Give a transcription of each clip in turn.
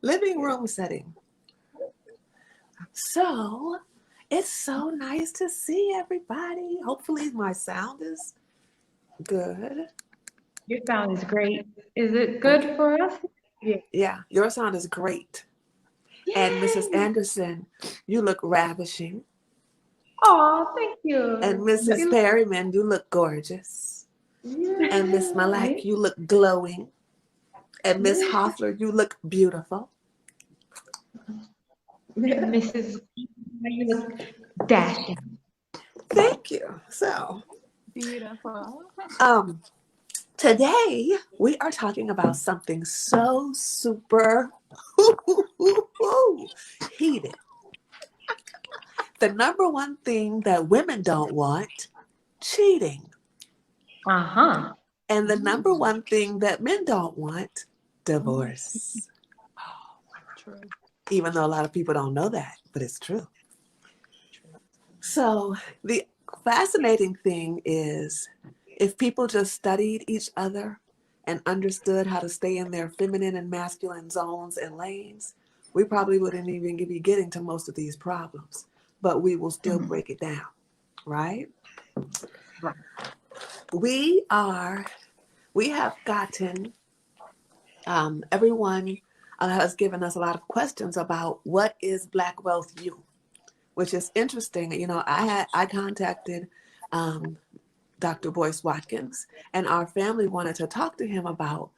living room setting. So it's so nice to see everybody. Hopefully my sound is good. Your sound is great. Is it good Okay. for us? Yeah. Yeah, your sound is great. And Mrs. Yay! Anderson, you look ravishing. Oh, thank And you. Mrs. You Perryman, you look gorgeous. And Miss Malak, Yay! you look glowing. And Miss Yay! Hoffler, you look beautiful. Mrs. You look dashing. Thank you. So, Beautiful. um, today we are talking about something so super heated. The number one thing that women don't want, cheating. Uh-huh. And the number one thing that men don't want, divorce. True. Even though a lot of people don't know that, but it's true. So the fascinating thing is if people just studied each other and understood how to stay in their feminine and masculine zones and lanes, we probably wouldn't even be getting to most of these problems, but we will still break it down, right? Right. We have gotten, everyone has given us a lot of questions about what is Black Wealth U, which is interesting. You know, I contacted Dr. Boyce Watkins, and our family wanted to talk to him about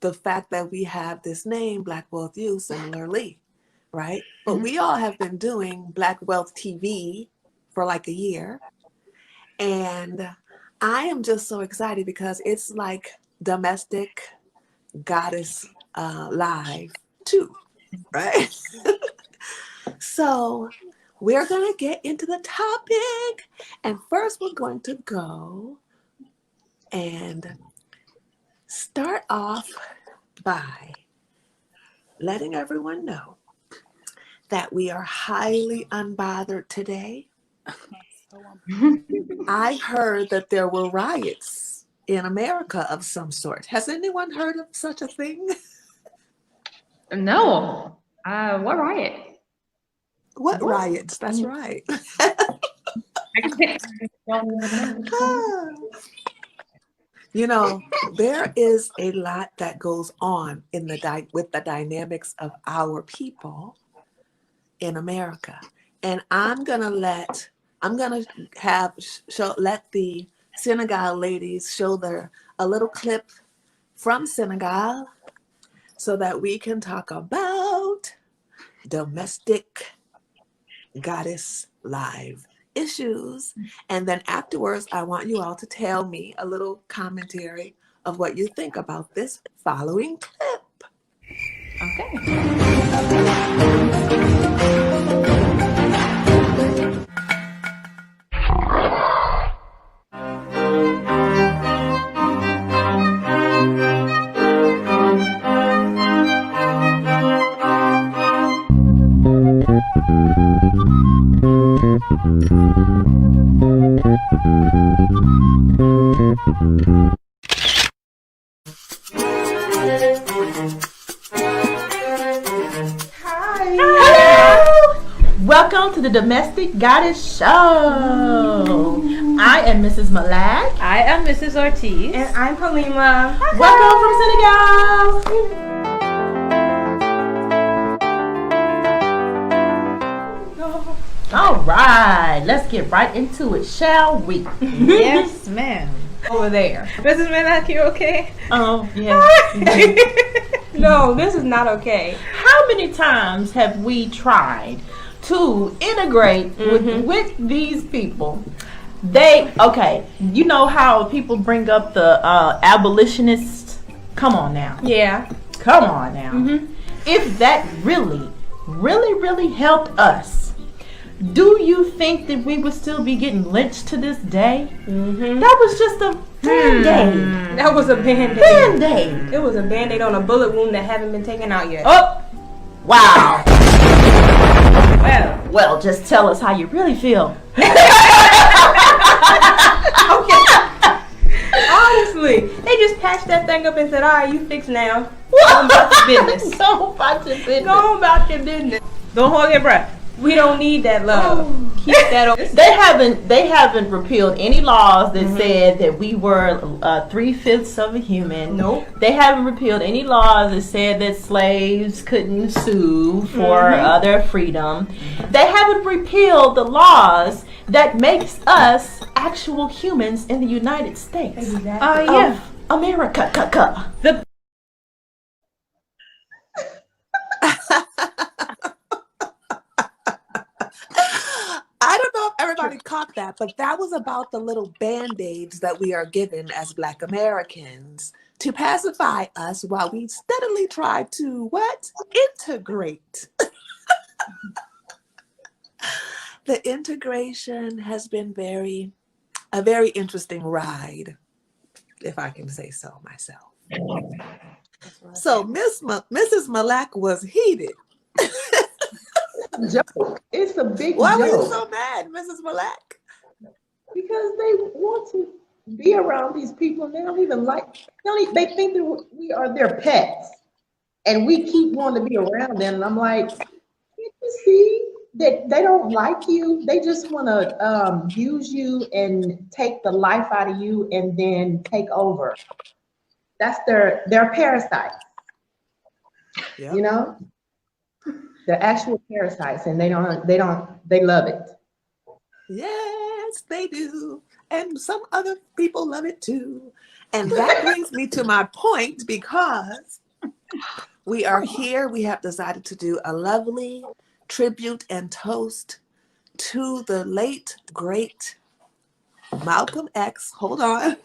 the fact that we have this name, Black Wealth U, similarly, right? But we all have been doing Black Wealth TV for like a year, and I am just so excited because it's like Domestic Goddess Live too, right? So we're going to get into the topic. And first, we're going to go and start off by letting everyone know that we are highly unbothered today. I heard that there were riots in America of some sort. Has anyone heard of such a thing? No. What riot? What What? riots? That's right. I don't even know. You know, there is a lot that goes on in with the dynamics of our people in America, and I'm gonna let the Senegal ladies show a little clip from Senegal so that we can talk about Domestic Goddess Live issues. And then afterwards, I want you all to tell me a little commentary of what you think about this following clip. Okay. Welcome to the Domestic Goddess Show. I am Mrs. Malak. I am Mrs. Ortiz. And I'm Halima. Welcome from Senegal. All right, let's get right into it, shall we? Yes, ma'am. Over there. Mrs. Malak, you okay? Oh, yeah. No, this is not okay. How many times have we tried to integrate with these people? You know how people bring up the abolitionists? Come on now. Yeah. Come on now. If that really, really, really helped us, do you think that we would still be getting lynched to this day? That was just a band-aid. That was a band-aid. Band-aid. It was a band-aid on a bullet wound that haven't been taken out yet. Oh, wow. Well, Well, just tell us how you really feel. Honestly, they just patched that thing up and said, all right, you fixed now. Ooh, Go about your business. Go about your business. Go about your business. Don't hold your breath. We don't need that love. Keep that on. They haven't repealed any laws that said that we were 3/5 of a human. Nope. They haven't repealed any laws that said that slaves couldn't sue for their freedom. They haven't repealed the laws that makes us actual humans in the United States. Exactly. Yeah. America. I don't know if everybody caught that, but that was about the little band-aids that we are given as Black Americans to pacify us while we steadily try to what? Integrate. The integration has been a very interesting ride, if I can say so myself. So Mrs. Malak was heated. Joke. It's a big Why were you joke so mad, Mrs. Malak? because they want to be around these people and they don't even they think that we are their pets and we keep wanting to be around them. And I'm like, can't you see that they don't like you? They just want to use you and take the life out of you and then take over. That's their parasites, Yep. you know? They're actual parasites and they love it. Yes, they do. And some other people love it too. And that brings me to my point, because we are here. We have decided to do a lovely tribute and toast to the late, great Malcolm X. Hold on.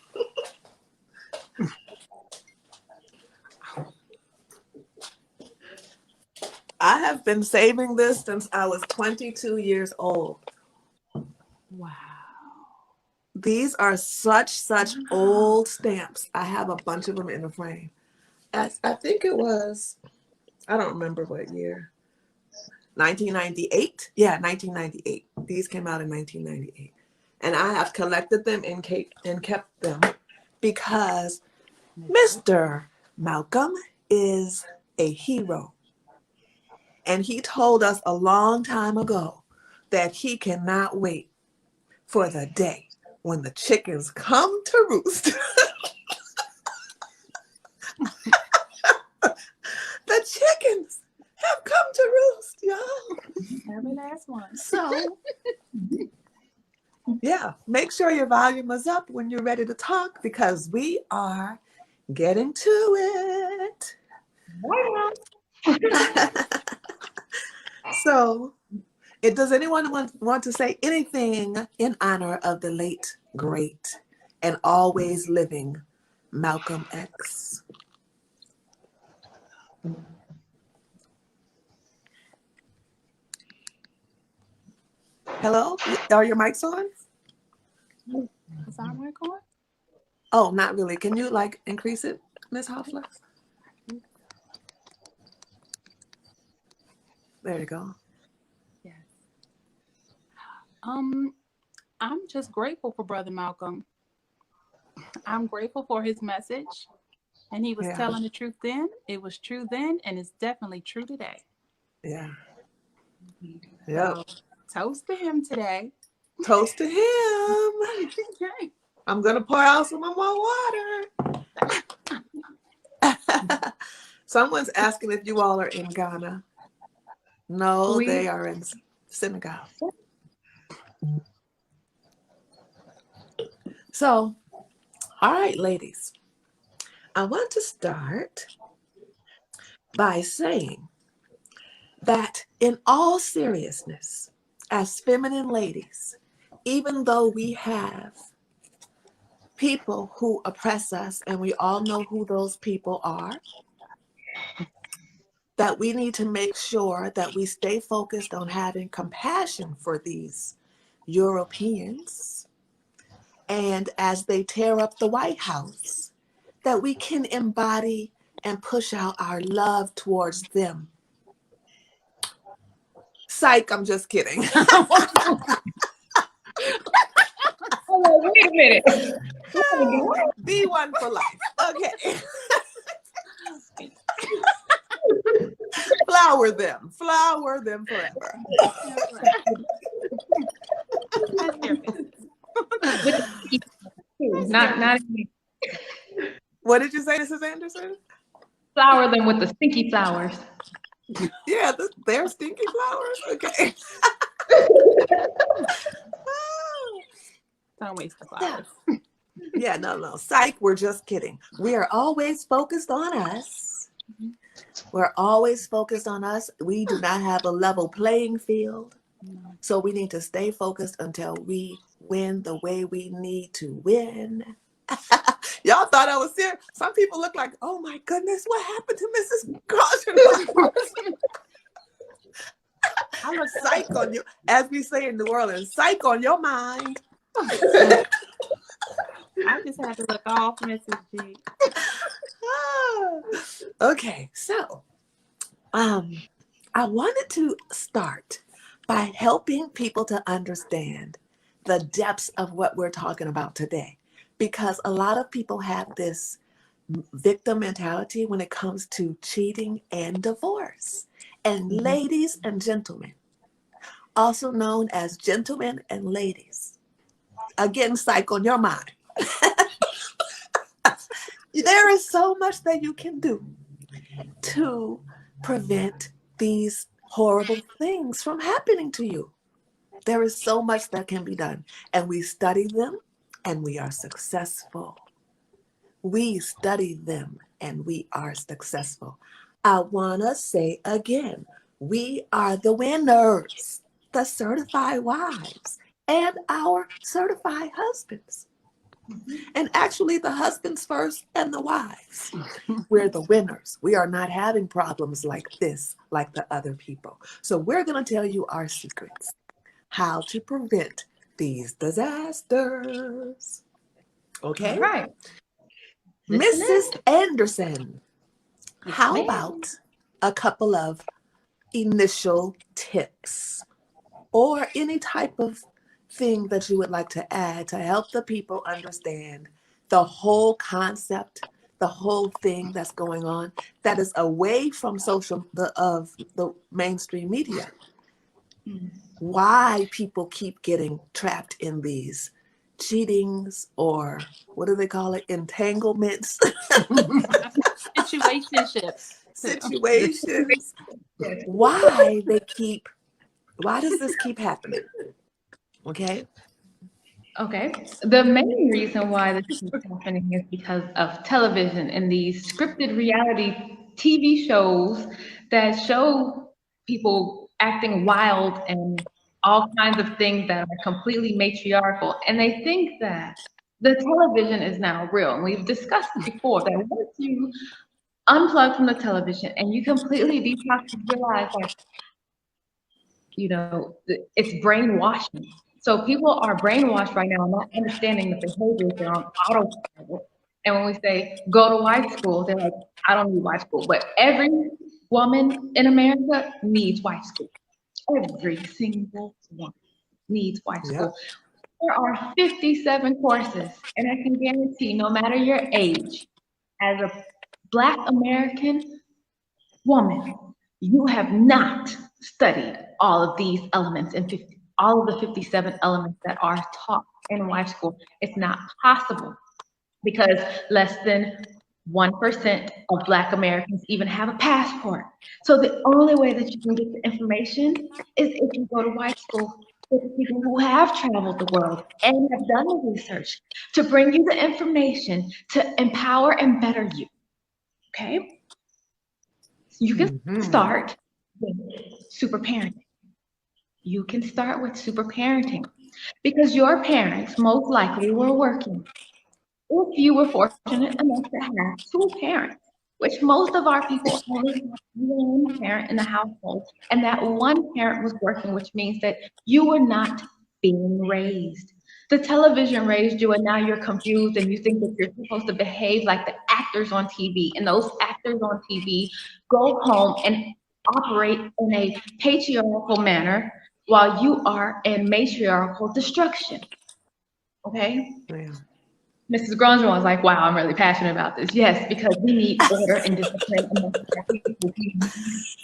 I have been saving this since I was 22 years old. Wow. These are such old stamps. I have a bunch of them in the frame. I think it was, I don't remember what year. 1998? Yeah, 1998. These came out in 1998. And I have collected them and kept them because Mr. Malcolm is a hero. And he told us a long time ago that he cannot wait for the day when the chickens come to roost. The chickens have come to roost, y'all. Every last one. So, yeah, make sure your volume is up when you're ready to talk, because we are getting to it. So, does anyone want to say anything in honor of the late, great, and always living Malcolm X? Hello? Are your mics on? Is our mic on? Oh, not really. Can you increase it, Ms. Hoffler? There you go. Yes. I'm just grateful for Brother Malcolm. I'm grateful for his message. And he was Yeah. telling the truth then. It was true then, and it's definitely true today. Yeah. Yep. So, toast to him today. Toast to him. Okay. I'm going to pour out some more water. Someone's asking if you all are in Ghana. No, they are in Senegal. So, all right, ladies. I want to start by saying that in all seriousness, as feminine ladies, even though we have people who oppress us, and we all know who those people are, that we need to make sure that we stay focused on having compassion for these Europeans. And as they tear up the White House, that we can embody and push out our love towards them. Psych, I'm just kidding. Oh, wait a minute. Be one for life. Okay. Flower them forever. That's their business. With the sticky too. Not What did you say, Mrs. Anderson? flower them with the stinky flowers. Yeah, they're stinky flowers. Okay. Don't waste the flowers. Yeah, no. Psych, we're just kidding. We are always focused on us. We're always focused on us. We do not have a level playing field. So we need to stay focused until we win the way we need to win. Y'all thought I was serious. Some people look like, oh my goodness, what happened to Mrs. Caution? I'm a psych on you, as we say in New Orleans, psych on your mind. I just had to look off Mrs. G. Okay, so I wanted to start by helping people to understand the depths of what we're talking about today, because a lot of people have this victim mentality when it comes to cheating and divorce. And ladies and gentlemen, also known as gentlemen and ladies, again, psych on your mind. There is so much that you can do to prevent these horrible things from happening to you. There is so much that can be done, and we study them and we are successful. We study them and we are successful. I want to say again, we are the winners, the certified wives and our certified husbands. And actually the husbands first and the wives. We're the winners. We are not having problems like this, like the other people. So we're going to tell you our secrets, how to prevent these disasters. Okay? All right. Mrs. Anderson, how ma'am. about a couple of initial tips or any type of thing that you would like to add to help the people understand the whole concept, the whole thing that's going on that is away from the mainstream media? Why people keep getting trapped in these cheatings, or what do they call it? Entanglements. Situations. Why does this keep happening? Okay. Okay. The main reason why this is happening is because of television and these scripted reality TV shows that show people acting wild and all kinds of things that are completely matriarchal. And they think that the television is now real. And we've discussed before that once you unplug from the television and you completely detox, you realize like, you know, it's brainwashing. So people are brainwashed right now, not understanding the behaviors. They're on autopilot. And when we say go to white school, they're like, I don't need white school. But every woman in America needs white school. Every single one needs white school. There are 57 courses, and I can guarantee no matter your age, as a Black American woman, you have not studied all of these elements and all of the 57 elements that are taught in white school. It's not possible because less than 1% of Black Americans even have a passport. So the only way that you can get the information is if you go to white school with people who have traveled the world and have done the research to bring you the information to empower and better you. Okay? You can start with super parenting. You can start with super parenting because your parents most likely were working. If you were fortunate enough to have two parents, which most of our people only have one parent in the household, and that one parent was working, which means that you were not being raised. The television raised you, and now you're confused and you think that you're supposed to behave like the actors on TV, and those actors on TV go home and operate in a patriarchal manner while you are in matriarchal destruction. Okay? Yeah. Mrs. Grandjean was like, wow, I'm really passionate about this. Yes, because we need order and discipline amongst our people. We need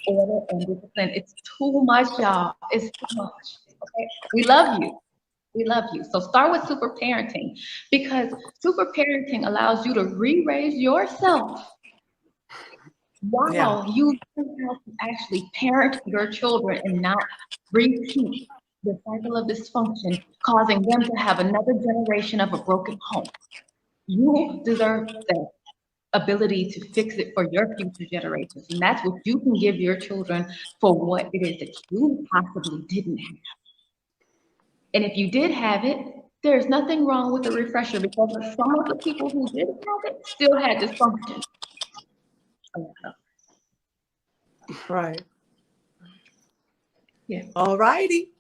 order and discipline. It's too much, y'all. It's too much. Okay? We love you. We love you. So start with super parenting, because super parenting allows you to re-raise yourself while you learn how to actually parent your children and not repeat the cycle of dysfunction, causing them to have another generation of a broken home. You deserve the ability to fix it for your future generations. And that's what you can give your children for what it is that you possibly didn't have. And if you did have it, there's nothing wrong with a refresher, because some of the people who didn't have it still had dysfunction. Right. Yeah. All righty.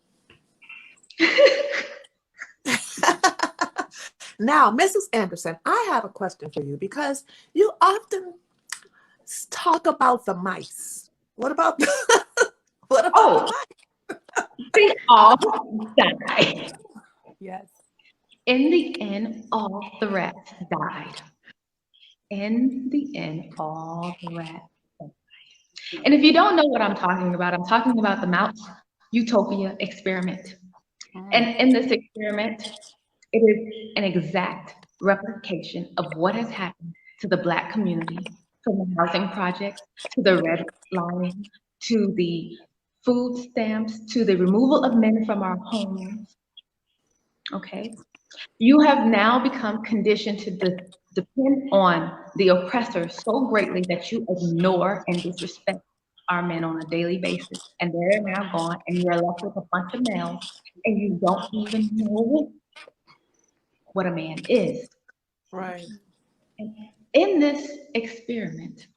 Now, Mrs. Anderson, I have a question for you, because you often talk about the mice. What about what about the mice? They all died. Yes. In the end, all the rats died. In the end, all the rats died. And if you don't know what I'm talking about the Mouse Utopia experiment. And in this experiment, it is an exact replication of what has happened to the Black community, from the housing projects, to the redlining, to the food stamps, to the removal of men from our homes. Okay? You have now become conditioned to depend on the oppressor so greatly that you ignore and disrespect our men on a daily basis. And they're now gone, and you're left with a bunch of males, and you don't even know what a man is. Right. And in this experiment,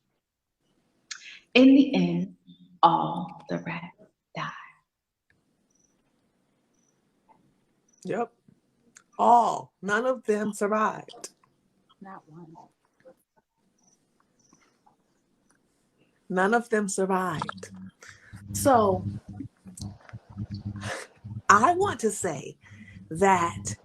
in the end, all the rats died. Yep. All. None of them survived. Not one. None of them survived. So I want to say that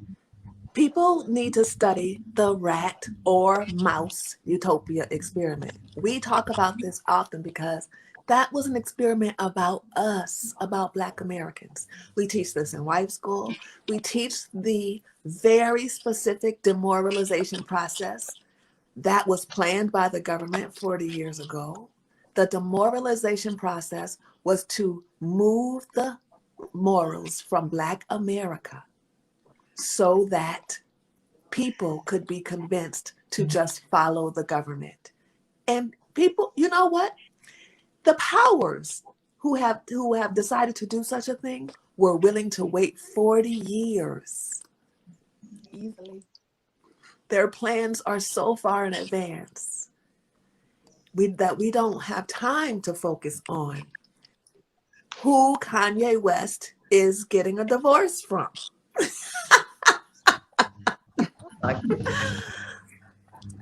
people need to study the rat or mouse utopia experiment. We talk about this often because that was an experiment about us, about Black Americans. We teach this in white school. We teach the very specific demoralization process that was planned by the government 40 years ago. The demoralization process was to move the morals from Black America so that people could be convinced to just follow the government. And people, you know what? The powers who have decided to do such a thing were willing to wait 40 years. Easily. Their plans are so far in advance that we don't have time to focus on who Kanye West is getting a divorce from.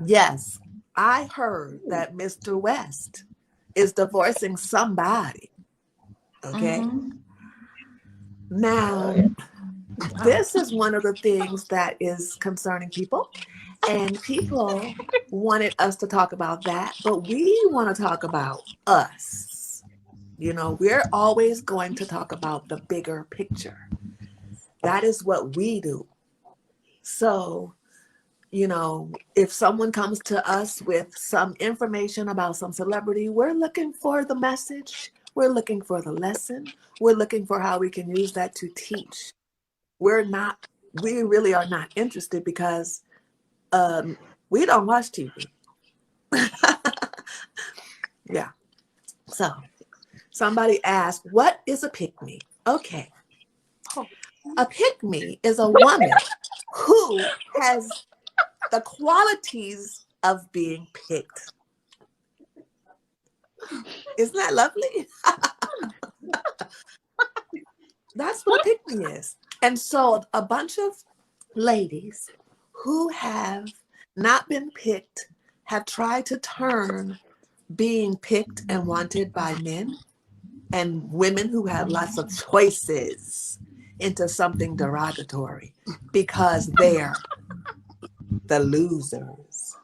Yes, I heard that Mr. West is divorcing somebody. Okay. Mhm. Now, this is one of the things that is concerning people. And people wanted us to talk about that, but we want to talk about us. You know, we're always going to talk about the bigger picture. That is what we do. So, you know, if someone comes to us with some information about some celebrity, we're looking for the message. We're looking for the lesson. We're looking for how we can use that to teach. We really are not interested because we don't watch TV. Yeah. So somebody asked, what is a pick-me? Okay. A pick-me is a woman who has the qualities of being picked. Isn't that lovely? That's what a pick-me is. And so a bunch of ladies who have not been picked have tried to turn being picked and wanted by men and women who have lots of choices into something derogatory because they're the losers.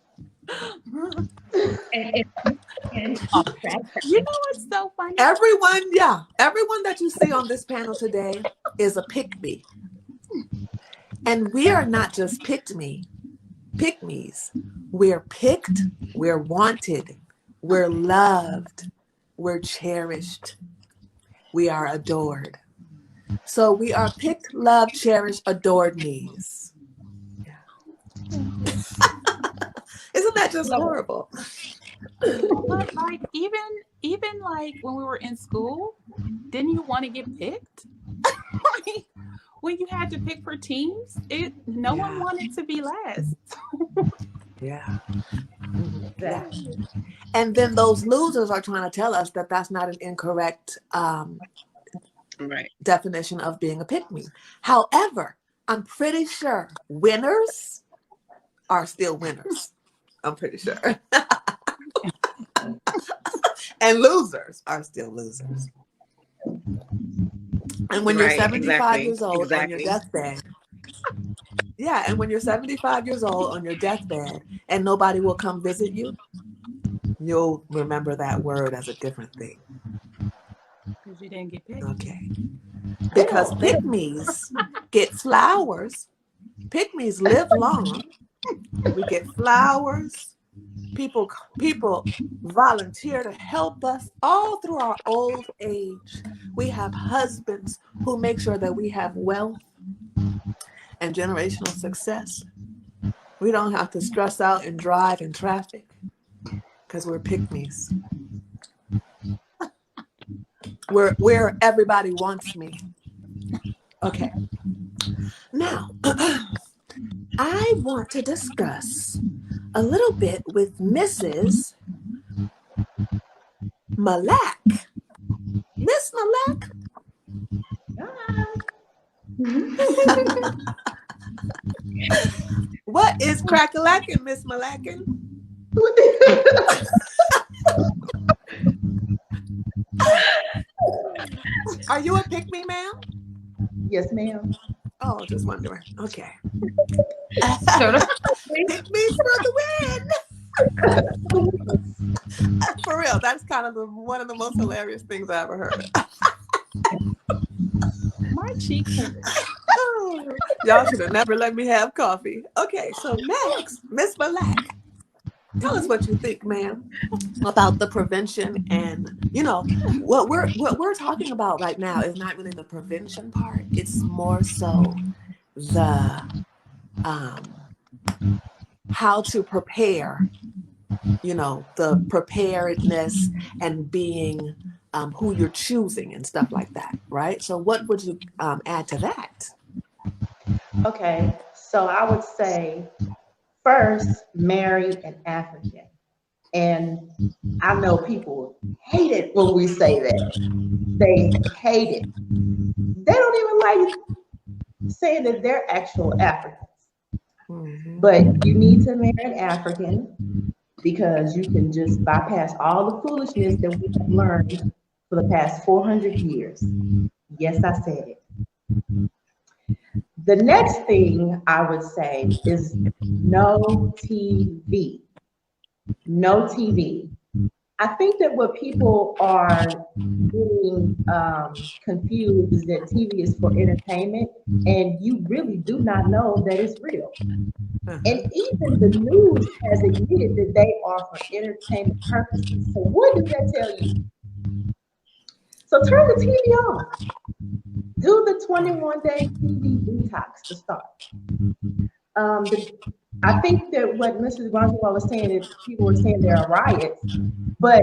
And off track. You know what's so funny? Everyone that you see on this panel today is a pick-me. And we are not just pick-me's. We're picked, we're wanted, we're loved, we're cherished, we are adored. So we are picked, loved, cherished, adored me's. Isn't that just horrible? But like even like when we were in school, didn't you want to get picked? Like, when you had to pick for teams, no one wanted to be last. Yeah. Yeah. And then those losers are trying to tell us that that's not an incorrect definition of being a pick-me. However, I'm pretty sure winners are still winners. I'm pretty sure. And losers are still losers. And when you're 75 years old on your deathbed, and when you're 75 years old on your deathbed and nobody will come visit you, you'll remember that word as a different thing. Because you didn't get picked. Okay. Because pick-me's get flowers. Pick-me's live long. We get flowers. People volunteer to help us all through our old age. We have husbands who make sure that we have wealth and generational success. We don't have to stress out and drive in traffic because we're pick-me's. Where everybody wants me. Okay. Now, I want to discuss a little bit with Mrs. Malak. Miss Malak? What is crack-a-lackin', Miss Malakin? Are you a pick-me, ma'am? Yes, ma'am. Oh, just wondering. Okay. Pick-me's for the win. For real, that's kind of one of the most hilarious things I ever heard. My cheeks hurt. Y'all should have never let me have coffee. Okay, so next, Miss Malak. Tell us what you think, ma'am, about the prevention and, what we're talking about right now is not really the prevention part. It's more so the how to prepare, the preparedness and being who you're choosing and stuff like that, right? So what would you add to that? Okay, so I would say first, marry an African. And I know people hate it when we say that. They hate it. They don't even like saying that they're actual Africans. Mm-hmm. But you need to marry an African because you can just bypass all the foolishness that we have learned for the past 400 years. Yes, I said it. The next thing I would say is no TV. No TV. I think that what people are getting confused is that TV is for entertainment, and you really do not know that it's real. And even the news has admitted that they are for entertainment purposes. So what does that tell you? So turn the TV on. Do the 21-day TV detox to start. I think that what Mrs. Granjois was saying is people were saying there are riots, but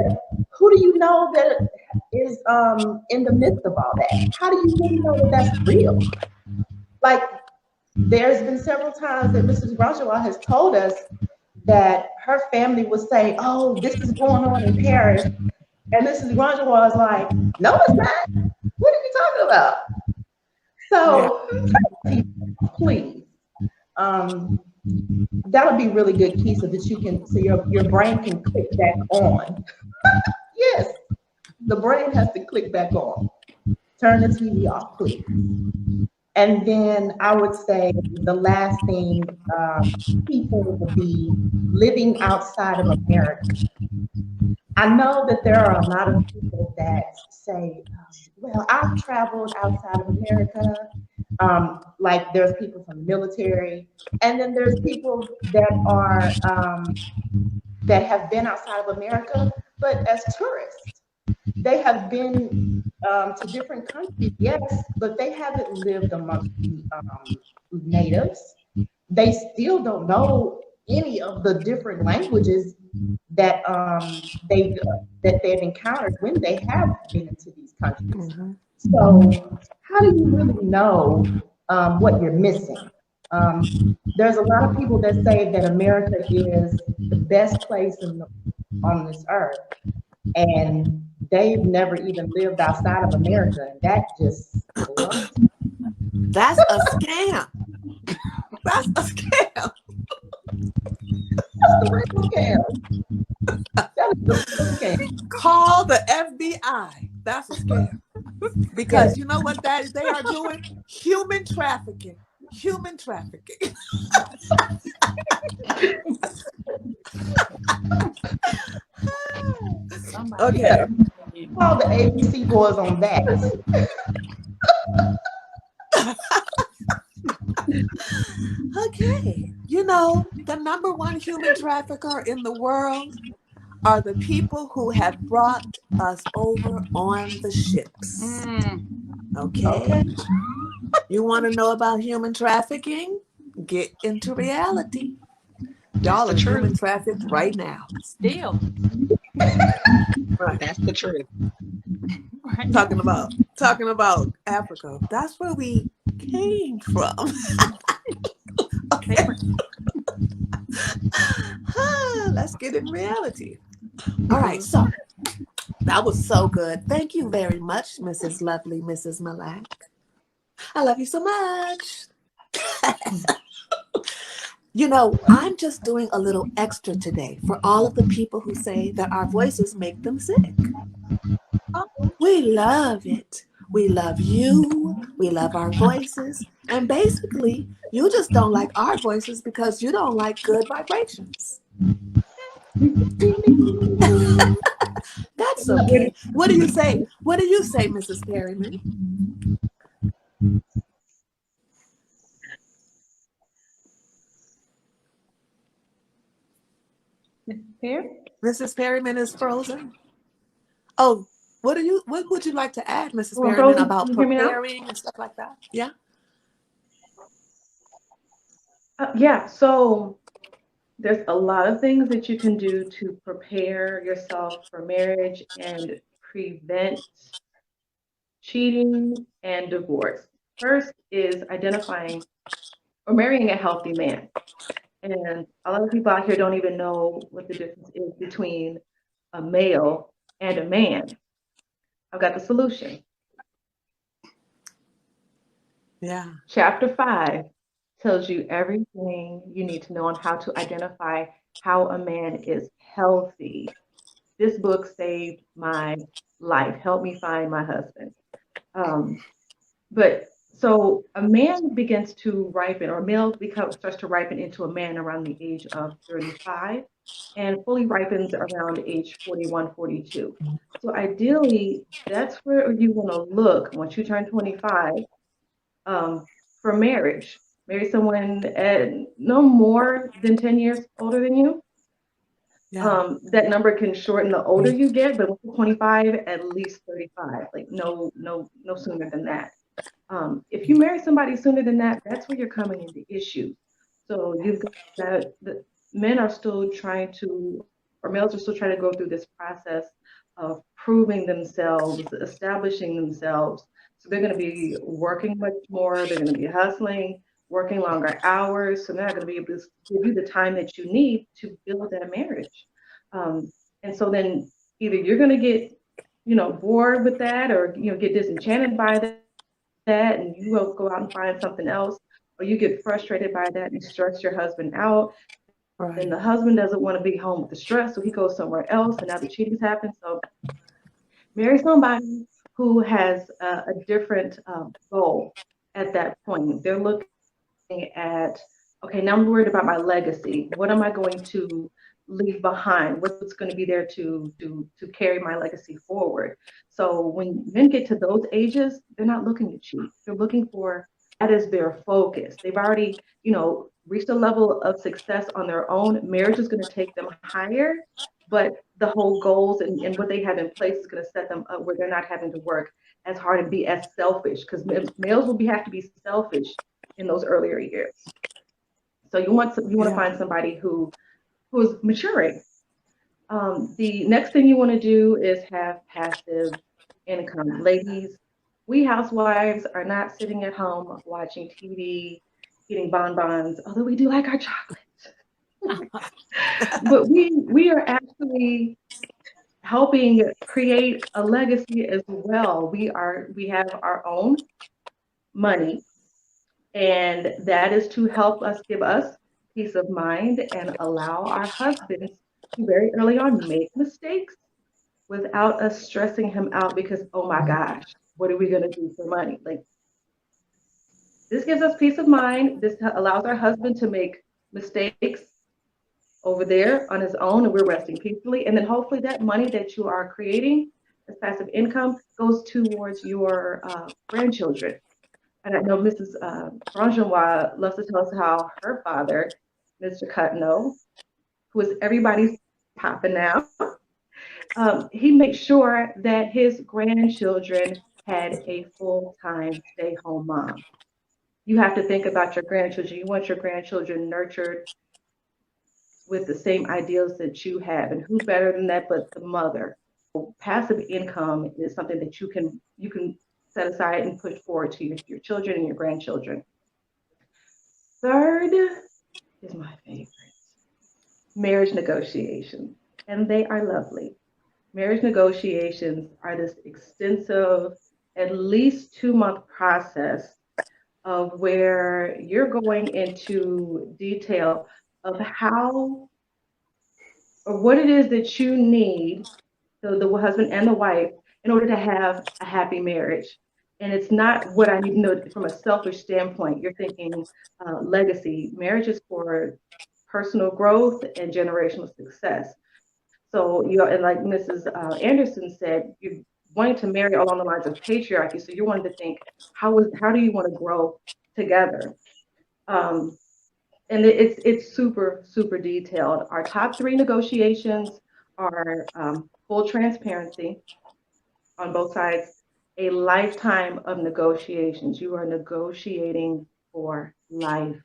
who do you know that is in the midst of all that? How do you really know that that's real? Like, there's been several times that Mrs. Granjois has told us that her family would say, "Oh, this is going on in Paris," and Mrs. Granjois is like, "No, it's not. What are you talking about?" So, please. That would be really good key so that your brain can click back on. Yes, the brain has to click back on. Turn the TV off, please. And then I would say the last thing, people will be living outside of America. I know that there are a lot of people that say, well, I've traveled outside of America. Like there's people from the military, and then there's people that are that have been outside of America, but as tourists. They have been to different countries, yes, but they haven't lived amongst the natives. They still don't know any of the different languages that they've encountered when they have been into these countries. Mhm. So how do you really know what you're missing? There's a lot of people that say that America is the best place on this earth, and they've never even lived outside of America, and that just blows. That's a scam. That's a scam. That's the real scam. That is the real scam. Call the FBI. That's a scam. Because you know what that they are doing? Human trafficking. Human trafficking. Okay. Call the ABC boys on that. Okay. You know, the number one human trafficker in the world are the people who have brought us over on the ships. Okay. You want to know about human trafficking? Get into reality. Y'all are human trafficked right now. Still. Right. That's the truth. Right. Talking about Africa. That's where we came from. Okay. Let's get in reality. All right, so that was so good. Thank you very much, Mrs. Lovely, Mrs. Malak. I love you so much. You know, I'm just doing a little extra today for all of the people who say that our voices make them sick. We love it. We love you. We love our voices. And basically, you just don't like our voices because you don't like good vibrations. That's okay. What do you say? What do you say, Mrs. Perryman? Mrs. Perryman is frozen. Oh, what would you like to add, Mrs. Well, Perryman, frozen, about can you hear me now? preparing and stuff like that? Yeah. Yeah, so there's a lot of things that you can do to prepare yourself for marriage and prevent cheating and divorce. First is identifying or marrying a healthy man. And a lot of people out here don't even know what the difference is between a male and a man. I've got the solution. Yeah. Chapter 5 tells you everything you need to know on how to identify how a man is healthy. This book saved my life, helped me find my husband. But so a man begins to ripen, or male starts to ripen into a man around the age of 35 and fully ripens around age 41, 42. So ideally, that's where you want to look once you turn 25 for marriage. Marry someone at no more than 10 years older than you. Yeah. That number can shorten the older you get, but when you're 25, at least 35. Like no sooner than that. If you marry somebody sooner than that, that's where you're coming into issues. So you've got that the men are still trying to, or males are still trying to go through this process of proving themselves, establishing themselves. So they're going to be working much more. They're going to be hustling, working longer hours. So they're not going to be able to give you the time that you need to build that marriage. And so then either you're going to get, bored with that, or get disenchanted by that, and you will go out and find something else, or you get frustrated by that and stress your husband out. Right. And the husband doesn't want to be home with the stress, so he goes somewhere else, and now the cheating's happened. So marry somebody who has a different goal. at that point. They're looking at, okay, now I'm worried about my legacy. What am I going to leave behind? What's going to be there to carry my legacy forward? So when men get to those ages, they're not looking to cheat. They're looking for, that is their focus. They've already, reached a level of success on their own. Marriage is going to take them higher, but the whole goals and what they have in place is going to set them up where they're not having to work as hard and be as selfish, because males will have to be selfish in those earlier years. So you want to find somebody who is maturing. The next thing you want to do is have passive income. Ladies, we housewives are not sitting at home watching TV, eating bonbons, although we do like our chocolate. But we are actually helping create a legacy as well. We have our own money, and that is to help us, give us peace of mind and allow our husbands to very early on make mistakes without us stressing him out because, oh my gosh, what are we going to do for money? Like, this gives us peace of mind. This allows our husband to make mistakes over there on his own, and we're resting peacefully. And then hopefully that money that you are creating as passive income goes towards your grandchildren. And I know Mrs. Ranjanois loves to tell us how her father, Mr. Cutno, who is everybody's papa now, he makes sure that his grandchildren had a full-time stay-home mom. You have to think about your grandchildren. You want your grandchildren nurtured with the same ideals that you have, and who better than that but the mother? Passive income is something that you can set aside and push forward to your children and your grandchildren. Third is my favorite, marriage negotiations, and they are lovely. Marriage negotiations are this extensive, at least 2-month process of where you're going into detail of how or what it is that you need, so the husband and the wife, in order to have a happy marriage. And it's not what I need to know from a selfish standpoint. You're thinking legacy. Marriage is for personal growth and generational success. So, and like Mrs. Anderson said, you're wanting to marry along the lines of patriarchy. So you're wanting to think, how do you want to grow together? And it's super, super detailed. Our top 3 negotiations are full transparency on both sides, a lifetime of negotiations. You are negotiating for life.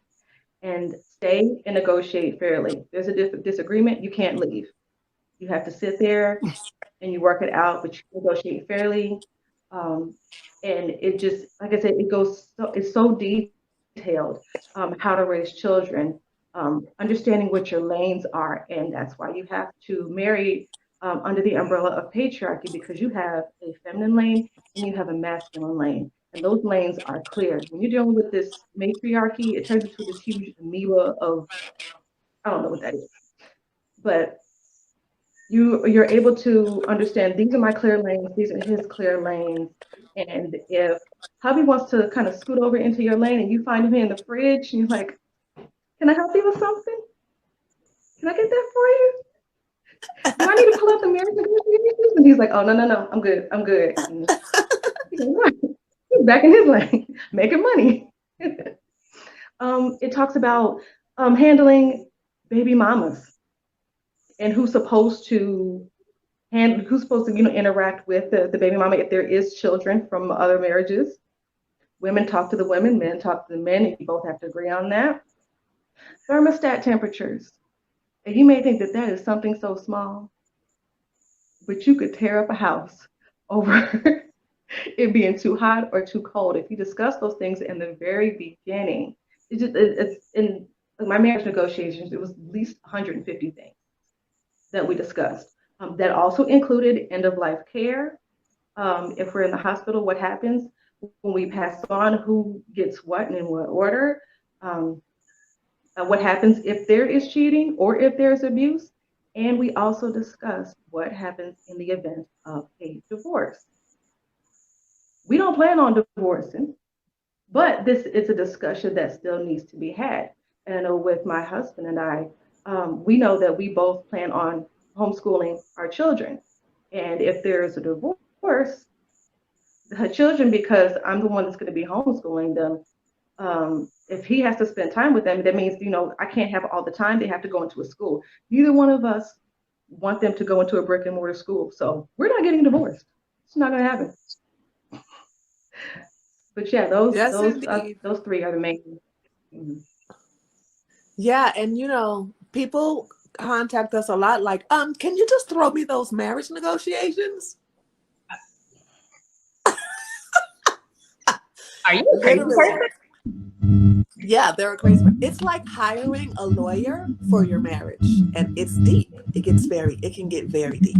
And stay and negotiate fairly. There's a disagreement, you can't leave. You have to sit there and you work it out, but you negotiate fairly. And it just, like I said, it's so detailed, how to raise children, understanding what your lanes are. And that's why you have to marry under the umbrella of patriarchy, because you have a feminine lane and you have a masculine lane. And those lanes are clear. When you're dealing with this matriarchy, it turns into this huge amoeba of, I don't know what that is. But you're able to understand, these are my clear lanes, these are his clear lanes. And if hubby wants to kind of scoot over into your lane and you find him in the fridge and you're like, can I help you with something? Can I get that for you? Do I need to pull out the marriage negotiations? And he's like, oh, no, I'm good. And he's back in his lane, making money. It talks about handling baby mamas and who's supposed to interact with the baby mama if there is children from other marriages. Women talk to the women, men talk to the men, and you both have to agree on that. Thermostat temperatures. And you may think that is something so small, but you could tear up a house over it being too hot or too cold. If you discuss those things in the very beginning, it's in my marriage negotiations, it was at least 150 things that we discussed. That also included end-of-life care. If we're in the hospital, what happens when we pass on, who gets what and in what order? What happens if there is cheating or if there's abuse? And we also discussed what happens in the event of a divorce. We don't plan on divorcing, But this is a discussion that still needs to be had. And I know with my husband and I, we know that we both plan on homeschooling our children. And if there's a divorce, the children, because I'm the one that's going to be homeschooling them, if he has to spend time with them, that means, I can't have all the time. They have to go into a school. Neither one of us want them to go into a brick and mortar school. So we're not getting divorced. It's not going to happen. But yeah, Yes, indeed. those three are the main. Mhm. Yeah, and people contact us a lot like, can you just throw me those marriage negotiations? Are you a crazy Literally. person? Yeah, they're crazy. It's like hiring a lawyer for your marriage, and it's deep. It can get very deep.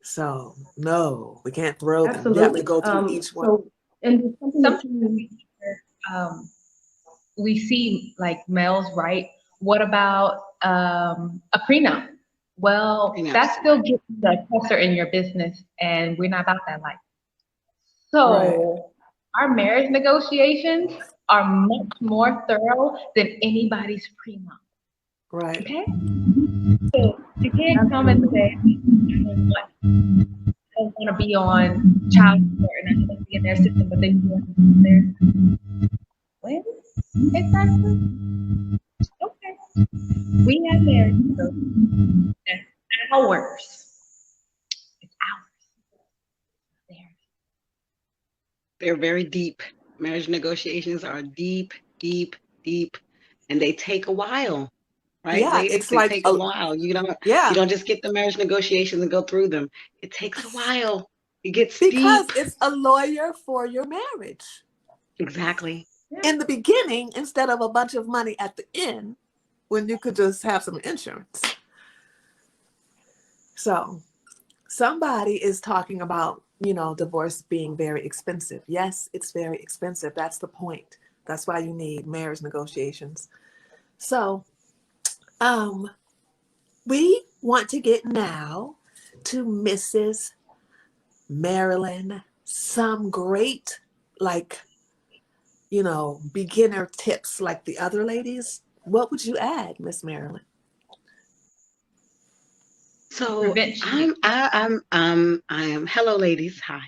So no, we can't throw them. We have to Absolutely. go through each one. So, and something that Sometimes we see like males, right? What about a prenup? Well, Prenups. that still gets the oppressor in your business, and we're not about that life. So Right. our marriage negotiations are much more thorough than anybody's prenup. Right. Okay? So you can't come and say, I don't want to be on child support and I don't want to be in their system, but then you want to be in there. Well, exactly. Okay. We have marriage negotiations. That's ours. It's ours. Theirs. They're very deep. Marriage negotiations are deep, deep, deep, and they take a while, right? Yeah, Ladies, it's they like take a while. You yeah, don't just get the marriage negotiations and go through them. It takes a while. It gets because deep. it's a lawyer for your marriage. Exactly. In the beginning, instead of a bunch of money at the end, when you could just have some insurance. So somebody is talking about, divorce being very expensive. Yes, it's very expensive. That's the point. That's why you need marriage negotiations. So we want to get now to Mrs. Marilyn some great, beginner tips like the other ladies. What would you add, Miss Marilyn? So Prevention. I am hello ladies, hi.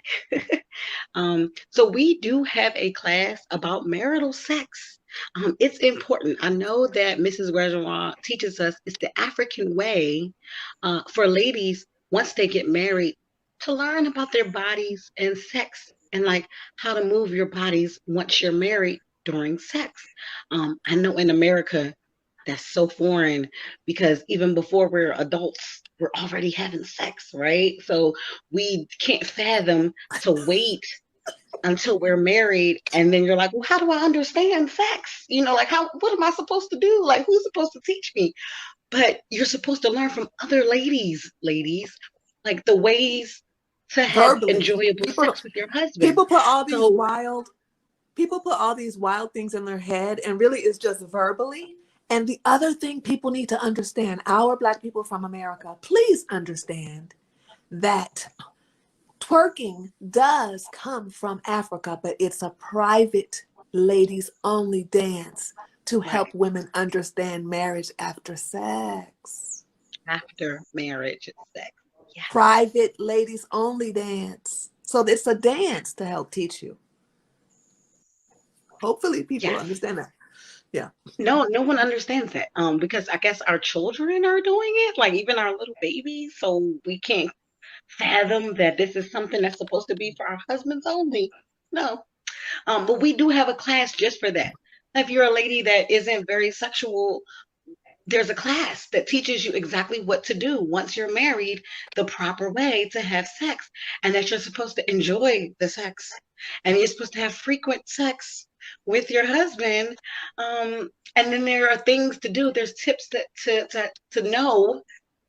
So we do have a class about marital sex. It's important. I know that Mrs. Gregoire teaches us it's the African way for ladies once they get married to learn about their bodies and sex and like how to move your bodies once you're married during sex. I know in America that's so foreign because even before we're adults, we're already having sex, right? So we can't fathom to wait until we're married and then you're like, well, how do I understand sex? What am I supposed to do? Like, who's supposed to teach me? But you're supposed to learn from other ladies, like the ways to have Verbally. enjoyable sex with your husband. People put all these So- wild things in their head, and really it's just verbally. And the other thing people need to understand, our Black people from America, please understand that twerking does come from Africa, but it's a private ladies only dance to help women understand marriage after sex. After marriage sex. Yes. Private ladies only dance. So it's a dance to help teach you. Hopefully people Yes. understand that. Yeah. No one understands that. Because I guess our children are doing it, like even our little babies. So we can't fathom that this is something that's supposed to be for our husbands only. No. But we do have a class just for that. If you're a lady that isn't very sexual, there's a class that teaches you exactly what to do once you're married, the proper way to have sex, and that you're supposed to enjoy the sex, and you're supposed to have frequent sex with your husband. And then there are things to do. There's tips to know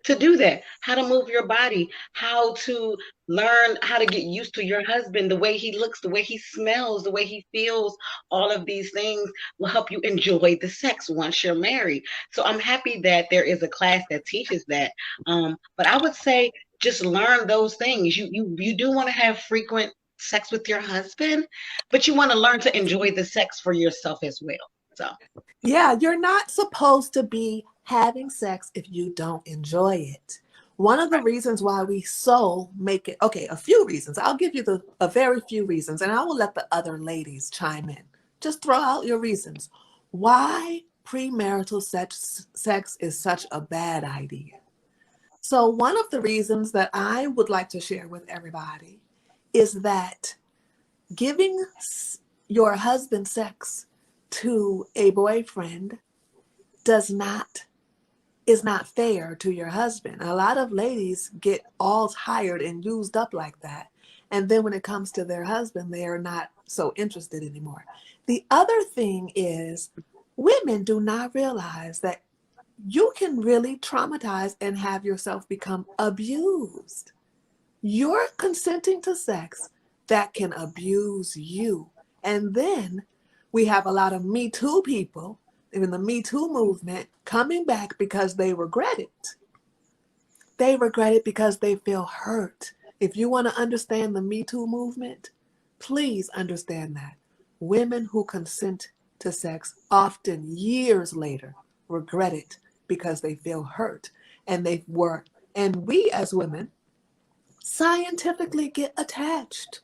to do that, how to move your body, how to learn how to get used to your husband, the way he looks, the way he smells, the way he feels. All of these things will help you enjoy the sex once you're married. So I'm happy that there is a class that teaches that. But I would say just learn those things. You do want to have frequent sex with your husband, but you want to learn to enjoy the sex for yourself as well. So, Yeah, you're not supposed to be having sex if you don't enjoy it. One of the reasons why we so make it, okay, a few reasons. I'll give you a very few reasons, and I will let the other ladies chime in. Just throw out your reasons. Why premarital sex is such a bad idea. So one of the reasons that I would like to share with everybody is that giving your husband sex to a boyfriend is not fair to your husband. A lot of ladies get all tired and used up like that. And then when it comes to their husband, they are not so interested anymore. The other thing is women do not realize that you can really traumatize and have yourself become abused. You're consenting to sex that can abuse you. And then we have a lot of Me Too people, even the Me Too movement, coming back because they regret it. They regret it because they feel hurt. If you want to understand the Me Too movement, please understand that women who consent to sex often years later regret it because they feel hurt, and we as women scientifically get attached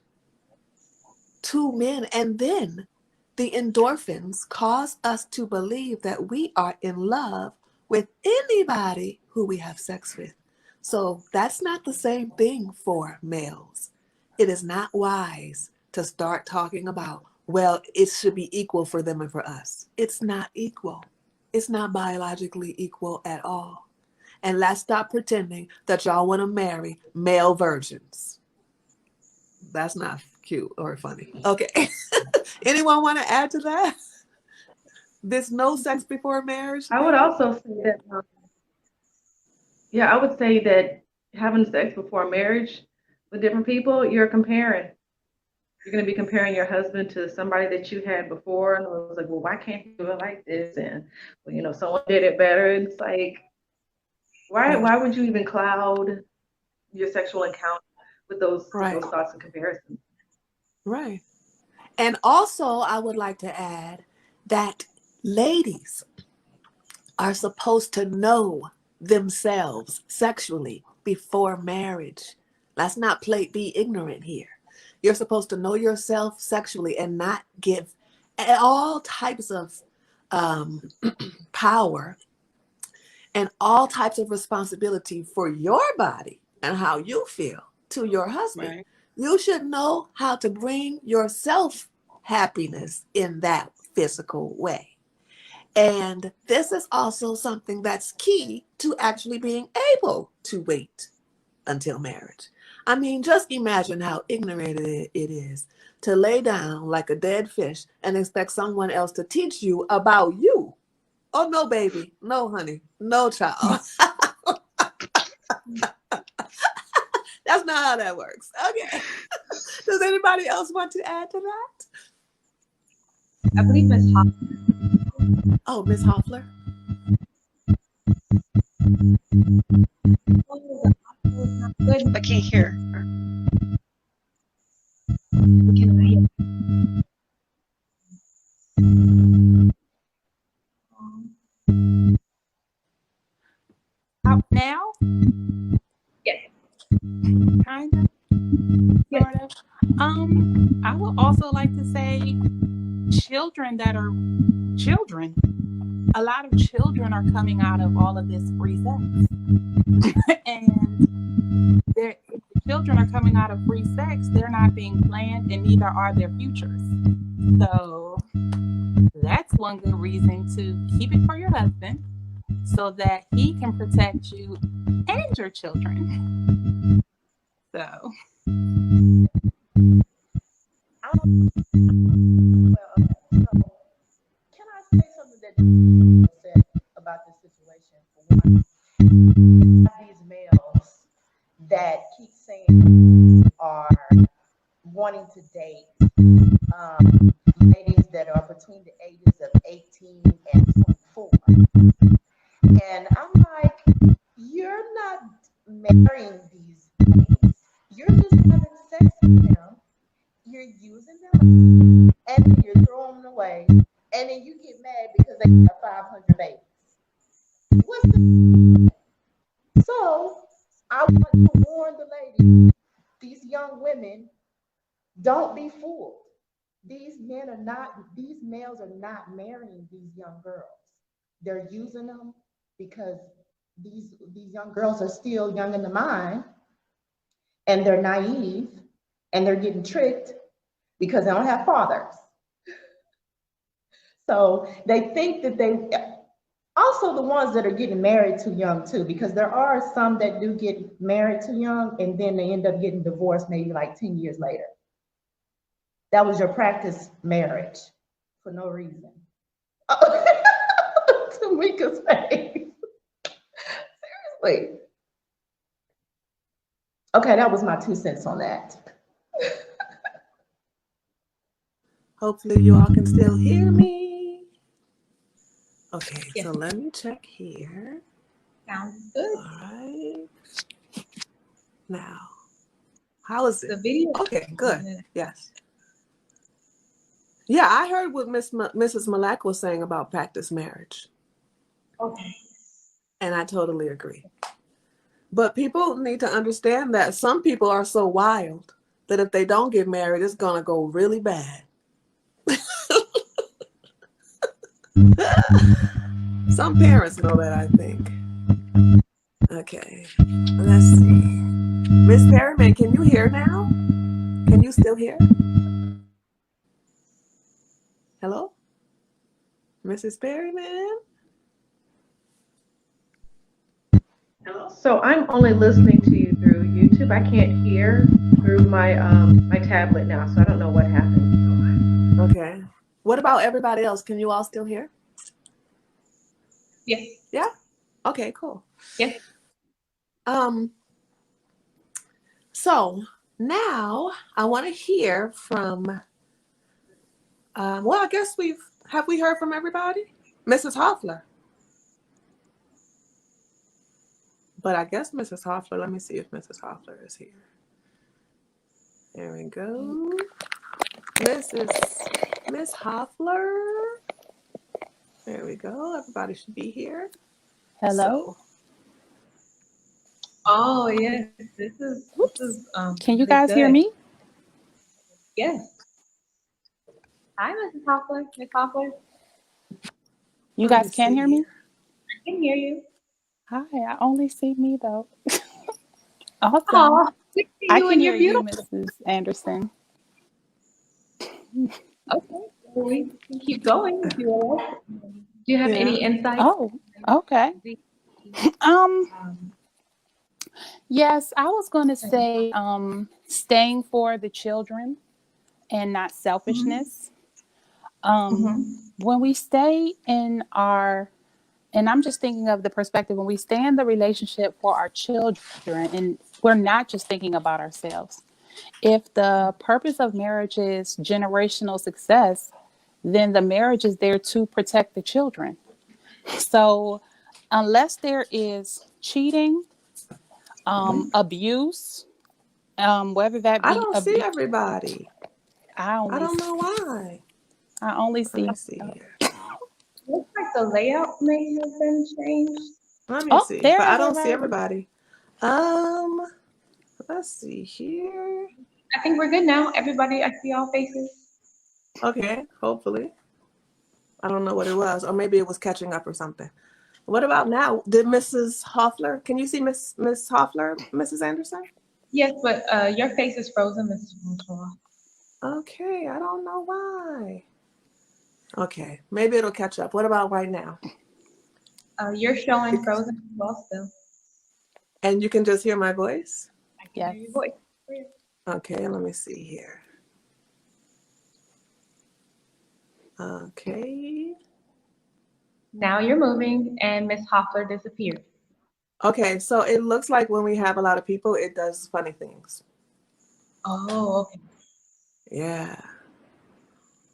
to men, and then the endorphins cause us to believe that we are in love with anybody who we have sex with. So that's not the same thing for males. It is not wise to start talking about, well, it should be equal for them and for us. It's not equal. It's not biologically equal at all. And let's stop pretending that y'all want to marry male virgins. That's not cute or funny. Okay. Anyone want to add to that? There's no sex before marriage? I would also say that, I would say that having sex before marriage with different people, you're comparing. You're going to be comparing your husband to somebody that you had before, and it was like, well, why can't you do it like this? And well, someone did it better. And it's like, why would you even cloud your sexual encounter with those thoughts and comparisons? Right. And also, I would like to add that ladies are supposed to know themselves sexually before marriage. Let's not be ignorant here. You're supposed to know yourself sexually and not give all types of power and all types of responsibility for your body and how you feel to your husband. right. You should know how to bring yourself happiness in that physical way. And this is also something that's key to actually being able to wait until marriage. I mean, just imagine how ignorant it is to lay down like a dead fish and expect someone else to teach you about you. Oh, no, baby. No, honey. No, child. That's not how that works. Okay. Does anybody else want to add to that? I believe Ms. Hoffman. Oh, Ms. Hoffler. I can't hear her. Can I hear? Out now? Yes. Kind of? Sort of. I would also like to say children that are children. A lot of children are coming out of all of this free sex. And if the children are coming out of free sex, they're not being planned, and neither are their futures. So that's one good reason to keep it for your husband so that he can protect you and your children. So. Can I say something that you said about this situation? For one, these males that keep saying are wanting to date ladies that are between the ages of 18 and 24. And I'm like, you're not marrying these ladies. You're just having sex with them you're using them and then you're throwing them away, and then you get mad because they got 500 babies. What's the So I want to warn the ladies, these young women, don't be fooled. These males are not marrying these young girls. They're using them because these young girls are still young in the mind and they're naive and they're getting tricked because they don't have fathers. So they think that also the ones that are getting married too young too, because there are some that do get married too young and then they end up getting divorced maybe like 10 years later. That was your practice marriage for no reason. Tamika's face. Seriously. Okay, that was my 2 cents on that. Hopefully you all can still hear me. Okay, Yes. so let me check here. Sounds good. All right. Now, how is The it? video. Okay, good. Yes. Yeah, I heard what Mrs. Malak was saying about practice marriage, Okay. and I totally agree. But people need to understand that some people are so wild that if they don't get married, it's going to go really bad. Some parents know that, I think. Okay, let's see. Miss Perryman, can you hear now? Can you still hear? Hello? Mrs. Perryman? Hello? So I'm only listening to you through YouTube. I can't hear through my my tablet now, so I don't know what happened. Okay. What about everybody else? Can you all still hear? Yes. Yeah? Okay, cool. Yes. So now I want to hear from, well, I guess have we heard from everybody? Mrs. Hoffler. But I guess Mrs. Hoffler, let me see if Mrs. Hoffler is here. There we go. Miss Hoffler. There we go. Everybody should be here. Hello. So, Oh yes. This is Can you really guys hear good. me? Yes. Hi, Mrs. Hoffler. Miss Hoffler. You let guys me can see hear me? here. I can hear you. Hi, I only see me though. Awesome. Oh, we see I you can and hear you're you, beautiful. Mrs. Anderson. Okay. Well, we can keep going if you would like. Do you have Yeah. any insight? Oh, okay. Yes, I was going to say staying for the children and not selfishness. When we stay in and I'm just thinking of the perspective, when we stay in the relationship for our children, and we're not just thinking about ourselves. If the purpose of marriage is generational success, then the marriage is there to protect the children. So unless there is cheating, abuse, whether that I be don't see everybody. I don't know why. I only Let see. me see here. Looks like the layout may have been changed. Let me Oh, see. But there's I don't see everybody. everybody. Let's see here. I think we're good now. Everybody, I see all faces. Okay, hopefully. I don't know what it was, or maybe it was catching up or something. What about now? Did Mrs. Hoffler? Can you see Miss Hoffler, Mrs. Anderson? Yes, but your face is frozen, Mrs. Francois. Okay, I don't know why. Okay, maybe it'll catch up. What about right now? You're showing frozen as well still. And you can just hear my voice? I can hear your voice. Okay, let me see here. Okay. Now you're moving and Miss Hoffler disappeared. Okay, so it looks like when we have a lot of people, it does funny things. Oh, okay. Yeah.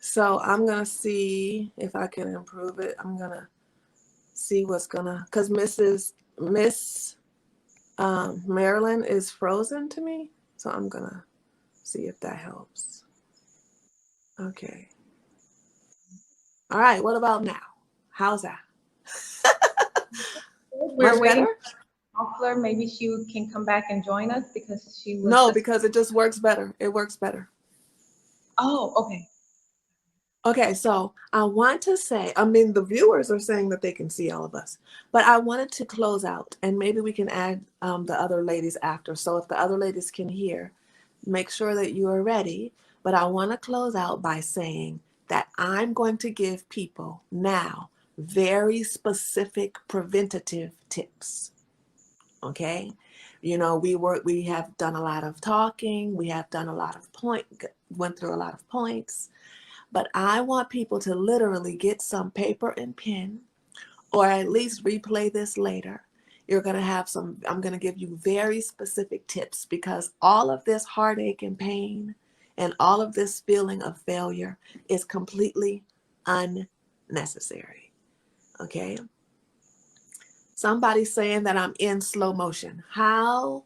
So I'm gonna see if I can improve it. I'm gonna see what's gonna, because Miss Marilyn is frozen to me. So I'm gonna see if that helps. Okay. All right. What about now? How's that? We're Much waiting better? for Counselor. Maybe she can come back and join us because she was No, just. because it just works better. It works better. Oh, okay. Okay, so I want to say, I mean, the viewers are saying that they can see all of us, but I wanted to close out, and maybe we can add the other ladies after. So if the other ladies can hear, make sure that you are ready. But I want to close out by saying that I'm going to give people now very specific preventative tips. Okay, you know, we have done a lot of talking, we have done a lot of went through a lot of points. But I want people to literally get some paper and pen, or at least replay this later. You're going to have I'm going to give you very specific tips, because all of this heartache and pain and all of this feeling of failure is completely unnecessary. Okay? Somebody's saying that I'm in slow motion. How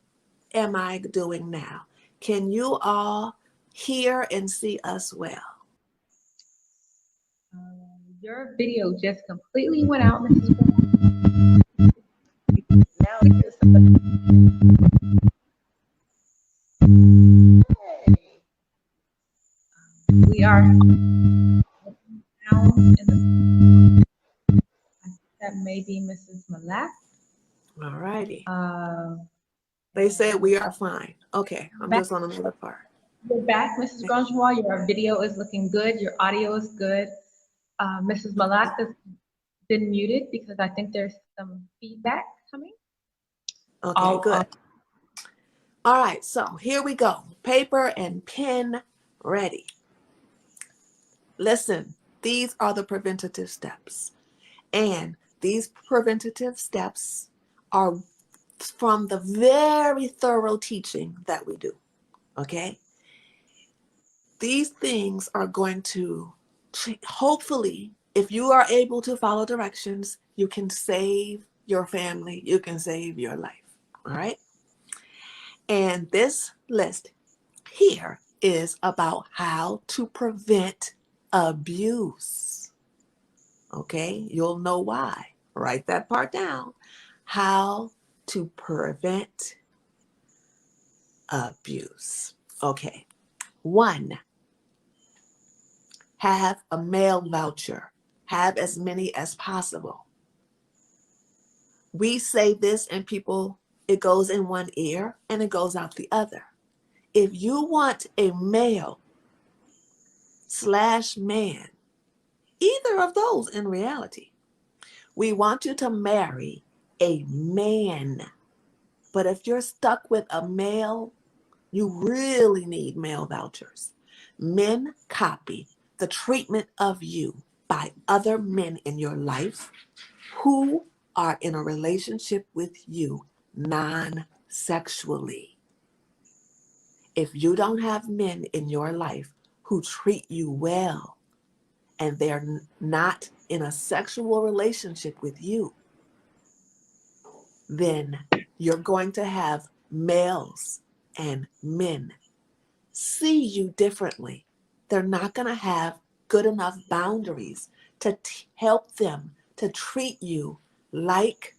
am I doing now? Can you all hear and see us well? Your video just completely went out, Mrs. Brown. Now it's We are now in the. That may be Mrs. Malak. All righty. Uh, They said we are fine. Okay, I'm Back- just on another part. You're back, Mrs. Grangeois. Your video is looking good. Your audio is good. Mrs. Malak has been muted because I think there's some feedback coming. Okay, good. All right, so here we go. Paper and pen ready. Listen, these are the preventative steps. And these preventative steps are from the very thorough teaching that we do. Okay? These things are going to, hopefully, if you are able to follow directions, you can save your family, you can save your life. All right? And this list here is about how to prevent abuse. Okay? You'll know why. Write that part down. How to prevent abuse. Okay. 1, have a mail voucher. Have as many as possible. We say this and people, it goes in one ear and it goes out the other. If you want a male/man, either of those in reality, we want you to marry a man. But if you're stuck with a male, you really need male vouchers. Men copy the treatment of you by other men in your life who are in a relationship with you non-sexually. If you don't have men in your life who treat you well and they're not in a sexual relationship with you, then you're going to have males and men see you differently. They're not going to have good enough boundaries to help them to treat you like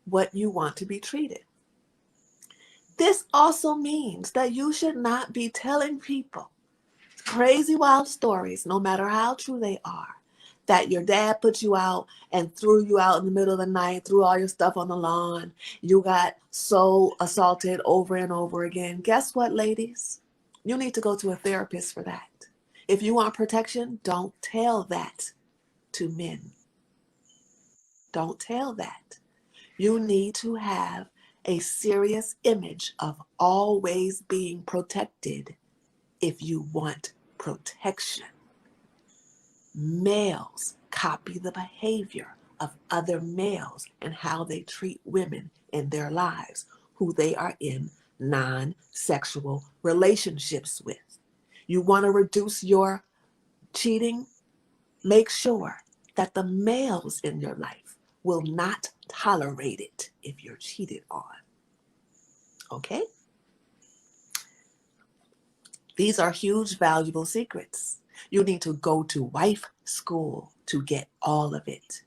what you want to be treated. This also means that you should not be telling people crazy wild stories, no matter how true they are, that your dad put you out and threw you out in the middle of the night, threw all your stuff on the lawn, you got so assaulted over and over again. Guess what, ladies? You need to go to a therapist for that. If you want protection, don't tell that to men. Don't tell that. You need to have a serious image of always being protected if you want protection. Males copy the behavior of other males and how they treat women in their lives who they are in non-sexual relationships with. You want to reduce your cheating? Make sure that the males in your life will not tolerate it if you're cheated on. Okay? These are huge, valuable secrets. You need to go to wife school to get all of it.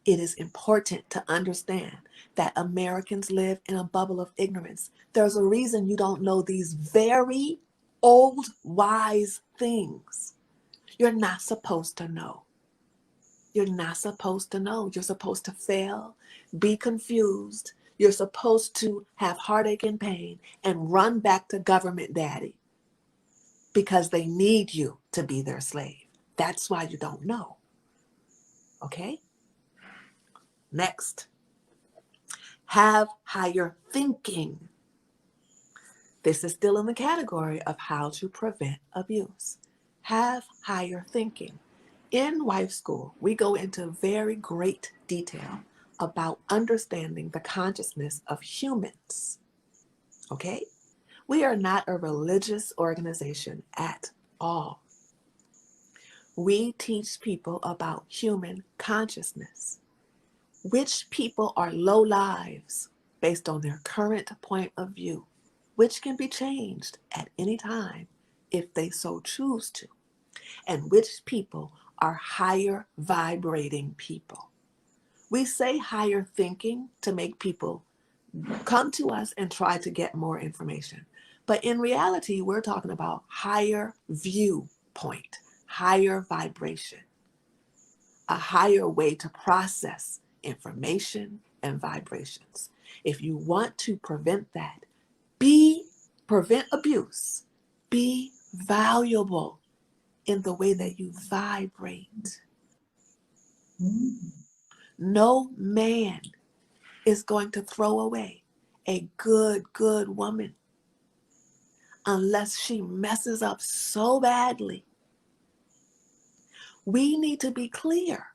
It is important to understand that Americans live in a bubble of ignorance. There's a reason you don't know these very old, wise things. You're not supposed to know. You're not supposed to know. You're supposed to fail, be confused. You're supposed to have heartache and pain and run back to government daddy because they need you to be their slave. That's why you don't know. Okay? Next, have higher thinking. This is still in the category of how to prevent abuse. Have higher thinking. In wife school, we go into very great detail about understanding the consciousness of humans. Okay? We are not a religious organization at all. We teach people about human consciousness. Which people are low lives based on their current point of view, which can be changed at any time if they so choose to, and which people are higher vibrating people. We say higher thinking to make people come to us and try to get more information. But in reality, we're talking about higher viewpoint, higher vibration, a higher way to process information and vibrations. If you want to prevent that, prevent abuse, be valuable in the way that you vibrate. No man is going to throw away a good woman unless she messes up so badly. We need to be clear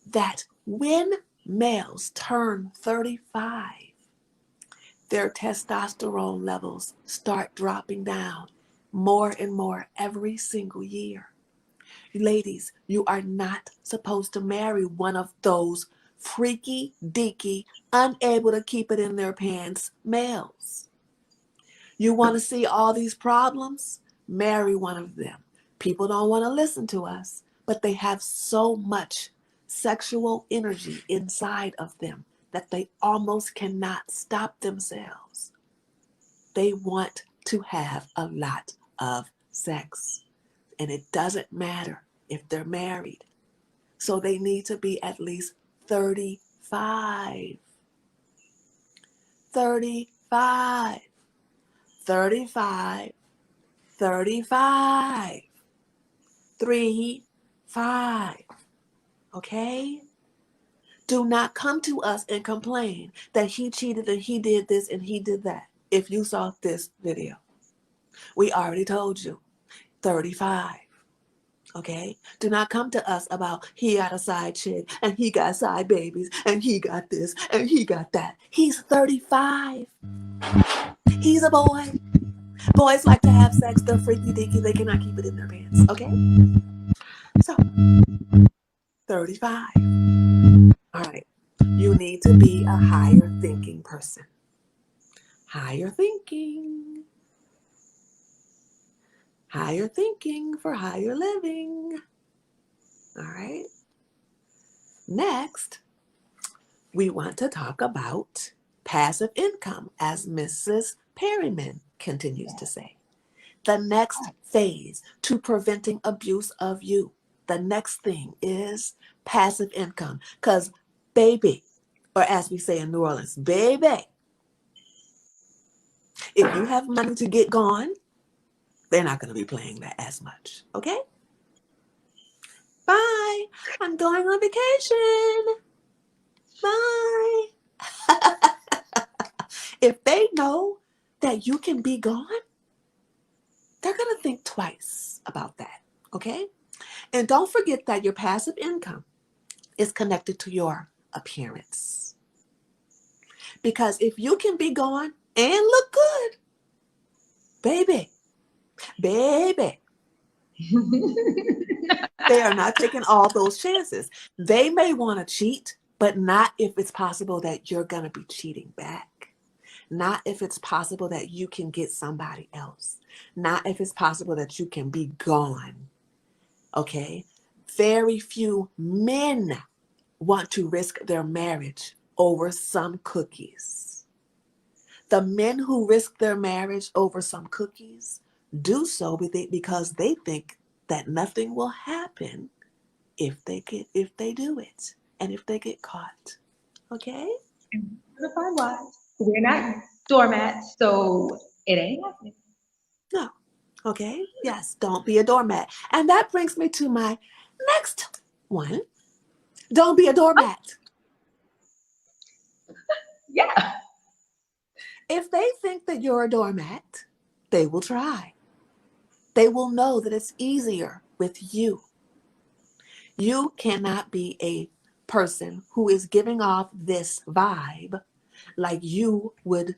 that when males turn 35, their testosterone levels start dropping down more and more every single year. Ladies, you are not supposed to marry one of those freaky, deaky, unable to keep it in their pants males. You want to see all these problems? Marry one of them. People don't want to listen to us, but they have so much sexual energy inside of them that they almost cannot stop themselves. They want to have a lot of sex, and it doesn't matter if they're married. So they need to be at least 35. 35. 35. 35. 3, 5. Okay? Do not come to us and complain that he cheated and he did this and he did that. If you saw this video, we already told you, 35. Okay? Do not come to us about he got a side chick and he got side babies and he got this and he got that. He's 35. He's a boy. Boys like to have sex. They're freaky deaky. They cannot keep it in their pants. Okay? So, 35. All right. You need to be a higher thinking person. Higher thinking. Higher thinking for higher living. All right. Next, we want to talk about passive income, as Mrs. Perryman continues to say. The next phase to preventing abuse of you. The next thing is passive income. Because, baby, or as we say in New Orleans, baby, if you have money to get gone, they're not going to be playing that as much. Okay? Bye. I'm going on vacation. Bye. If they know that you can be gone, they're going to think twice about that. Okay? And don't forget that your passive income is connected to your appearance. Because if you can be gone and look good, baby, they are not taking all those chances. They may want to cheat, but not if it's possible that you're going to be cheating back. Not if it's possible that you can get somebody else. not if it's possible that you can be gone. Okay? Very few men want to risk their marriage over some cookies. The men who risk their marriage over some cookies do so because they think that nothing will happen if they do it and if they get caught. Okay? Certified wives. We're not doormats, so it ain't happening. No. Okay? Yes, don't be a doormat. And that brings me to my next one. Don't be a doormat. Yeah. If they think that you're a doormat, they will try. They will know that it's easier with you. You cannot be a person who is giving off this vibe like you would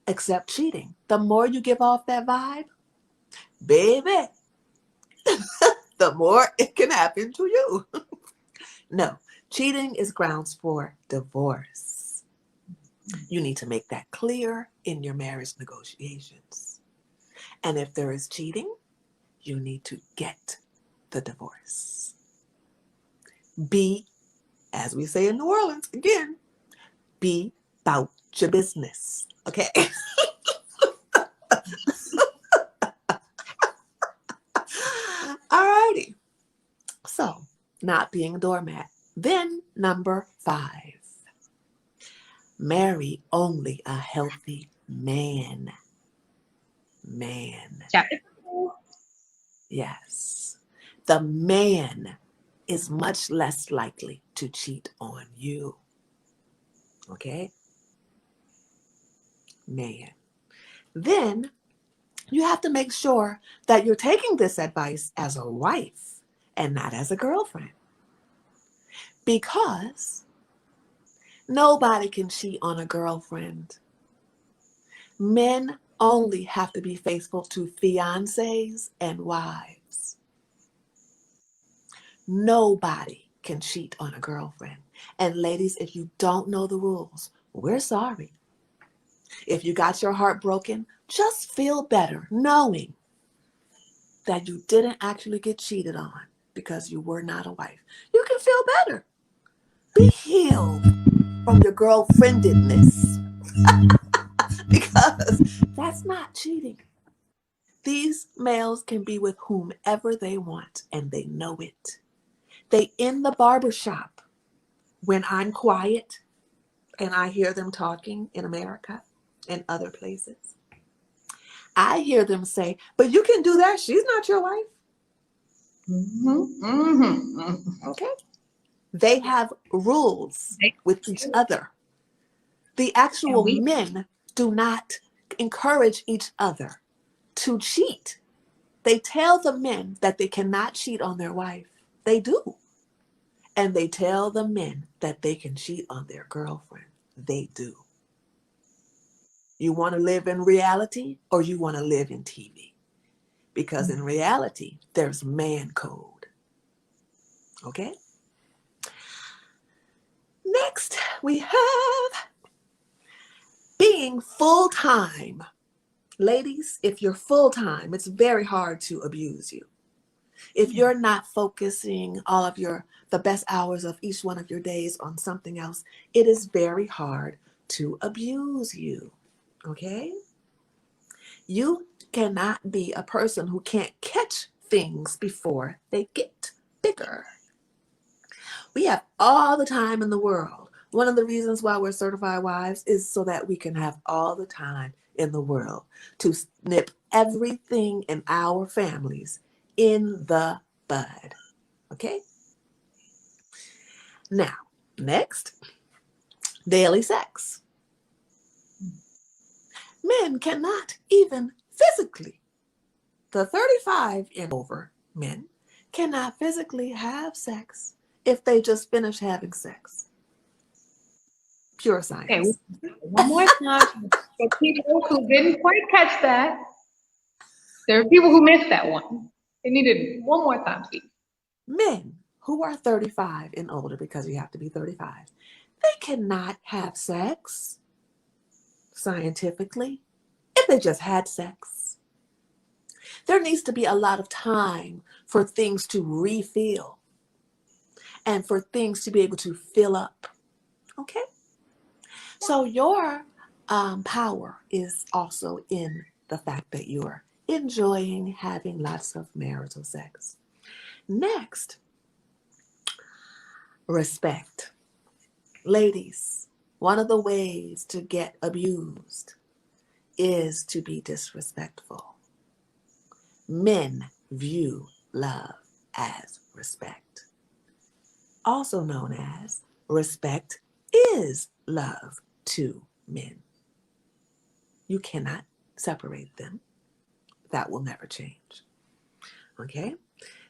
accept cheating. The more you give off that vibe, baby, the more it can happen to you. No, cheating is grounds for divorce. You need to make that clear in your marriage negotiations. And if there is cheating, you need to get the divorce. Be, as we say in New Orleans, again, be about your business. Okay? Alrighty. So, not being a doormat. Then, number 5. Marry only a healthy man. Man. Chapter 2. Yes. The man is much less likely to cheat on you. Okay? Man. Then you have to make sure that you're taking this advice as a wife and not as a girlfriend. Because nobody can cheat on a girlfriend. Men only have to be faithful to fiancés and wives. Nobody can cheat on a girlfriend. And ladies, if you don't know the rules, we're sorry. If you got your heart broken, just feel better knowing that you didn't actually get cheated on because you were not a wife. You can feel better. Be healed from your girlfriendedness because that's not cheating. These males can be with whomever they want and they know it. They in the barbershop when I'm quiet and I hear them talking in America and other places. I hear them say, but you can do that. She's not your wife. Okay. They have rules with each other. The actual men do not encourage each other to cheat. They tell the men that they cannot cheat on their wife. They do. And they tell the men that they can cheat on their girlfriend. They do. You want to live in reality or you want to live in TV? Because in reality, there's man code. Okay? Next, we have being full-time. Ladies, if you're full-time, it's very hard to abuse you. If you're not focusing all of the best hours of each one of your days on something else, it is very hard to abuse you. Okay? You cannot be a person who can't catch things before they get bigger. We have all the time in the world. One of the reasons why we're certified wives is so that we can have all the time in the world to nip everything in our families in the bud. Okay? Now, next, daily sex. Men cannot even physically, the 35 and over men cannot physically have sex if they just finish having sex. Pure science. Okay, one more time. For people who didn't quite catch that, there are people who missed that one. They needed one more time, please. Men who are 35 and older, because you have to be 35, they cannot have sex scientifically if they just had sex. There needs to be a lot of time for things to refill and for things to be able to fill up. Okay? So your power is also in the fact that you're enjoying having lots of marital sex. Next, respect. Ladies, one of the ways to get abused is to be disrespectful. Men view love as respect, also known as respect is love to men. You cannot separate them. That will never change. Okay?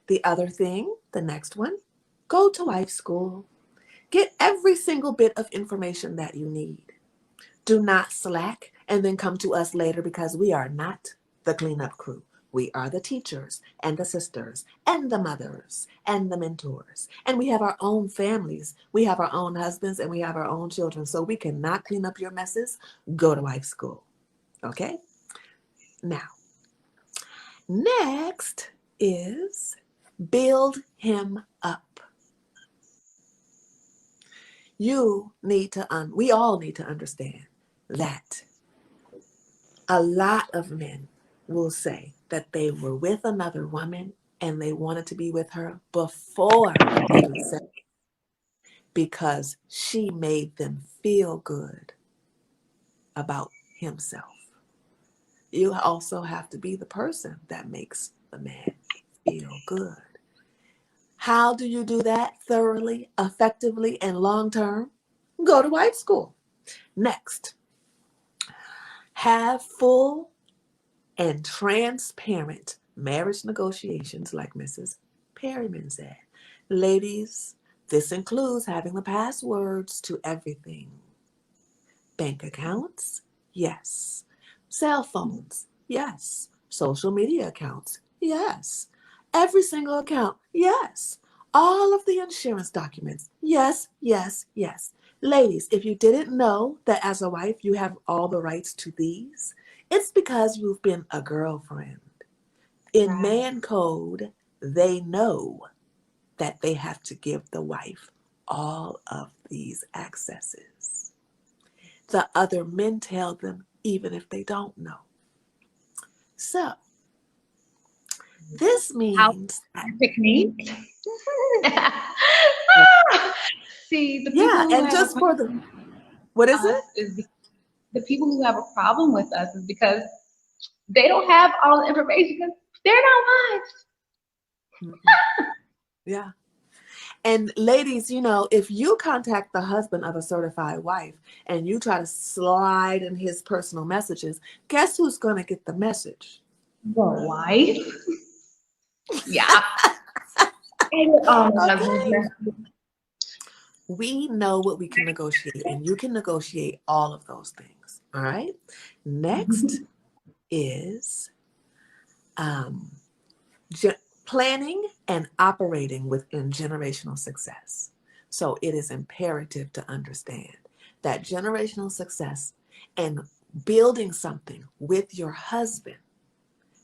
The other thing, the next one, go to wife school. Get every single bit of information that you need. Do not slack and then come to us later, because we are not the cleanup crew. We are the teachers and the sisters and the mothers and the mentors. And we have our own families. We have our own husbands and we have our own children. So we cannot clean up your messes. Go to wife school. Okay? Now, next is build him up. You need to, we all need to understand that a lot of men will say that they were with another woman and they wanted to be with her before having sex because she made them feel good about himself. You also have to be the person that makes the man feel good. How do you do that thoroughly, effectively, and long term? Go to wife school. Next, have full and transparent marriage negotiations, like Mrs. Perryman said. Ladies, this includes having the passwords to everything. Bank accounts? Yes. Cell phones? Yes. Social media accounts? Yes. Every single account? Yes. All of the insurance documents? Yes, yes, yes. Ladies, if you didn't know that as a wife you have all the rights to these, it's because you've been a girlfriend. In man code, they know that they have to give the wife all of these accesses. The other men tell them even if they don't know. So, this means Technique. See, the people yeah, who and have just a for the, what is it? the people who have a problem with us is because they don't have all the information because they're not wives. Yeah. And ladies, you know, if you contact the husband of a certified wife and you try to slide in his personal messages, guess who's going to get the message? Your wife. Yeah. Okay. We know what we can negotiate, and you can negotiate all of those things. All right. Next is planning and operating within generational success. So it is imperative to understand that generational success and building something with your husband,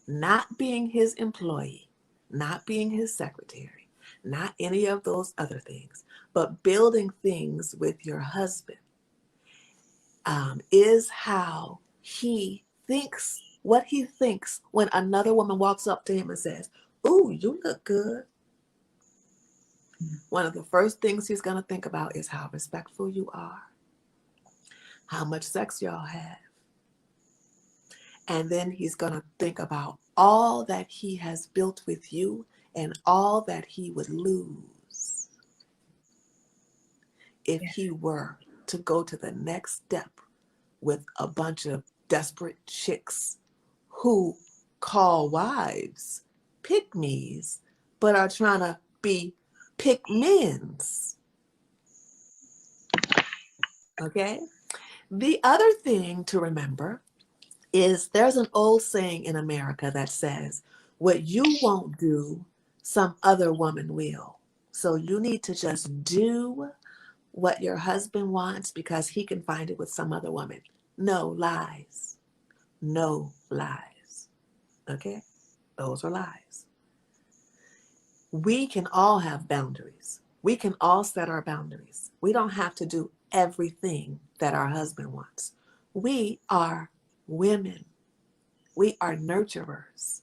not being his employee, not being his secretary, not any of those other things, but building things with your husband is how he thinks, what he thinks when another woman walks up to him and says, "Ooh, you look good." One of the first things he's going to think about is how respectful you are, how much sex y'all have. And then he's going to think about all that he has built with you and all that he would lose if he were to go to the next step with a bunch of desperate chicks who call wives pick-me's, but are trying to be pick-men's. Okay? The other thing to remember is there's an old saying in America that says, what you won't do, some other woman will. So you need to just do what your husband wants because he can find it with some other woman. No lies. No lies. Okay? Those are lies. We can all have boundaries. We can all set our boundaries. We don't have to do everything that our husband wants. We are women. We are nurturers.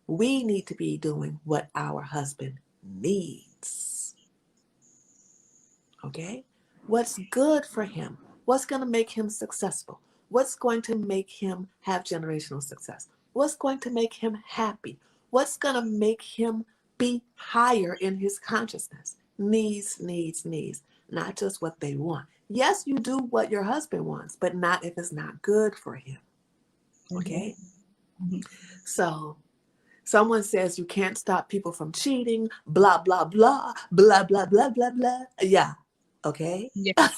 We need to be doing what our husband needs. Okay? What's good for him? What's going to make him successful? What's going to make him have generational success? What's going to make him happy? What's going to make him be higher in his consciousness? Needs, not just what they want. Yes, you do what your husband wants, but not if it's not good for him. Okay? Mm-hmm. So someone says you can't stop people from cheating, blah, blah, blah, blah, blah, blah, blah, blah. Yeah. Okay? Yeah.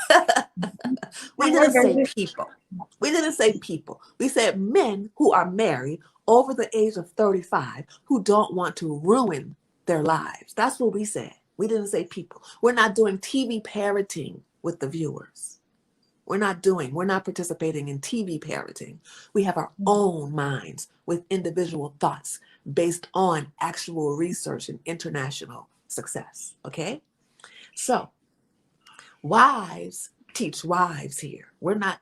We didn't say people. We didn't say people. We said men who are married over the age of 35 who don't want to ruin their lives. That's what we said. We didn't say people. We're not doing TV parroting with the viewers. We're not participating in TV parroting. We have our own minds with individual thoughts based on actual research and international success. Okay? So, wives teach wives here. We're not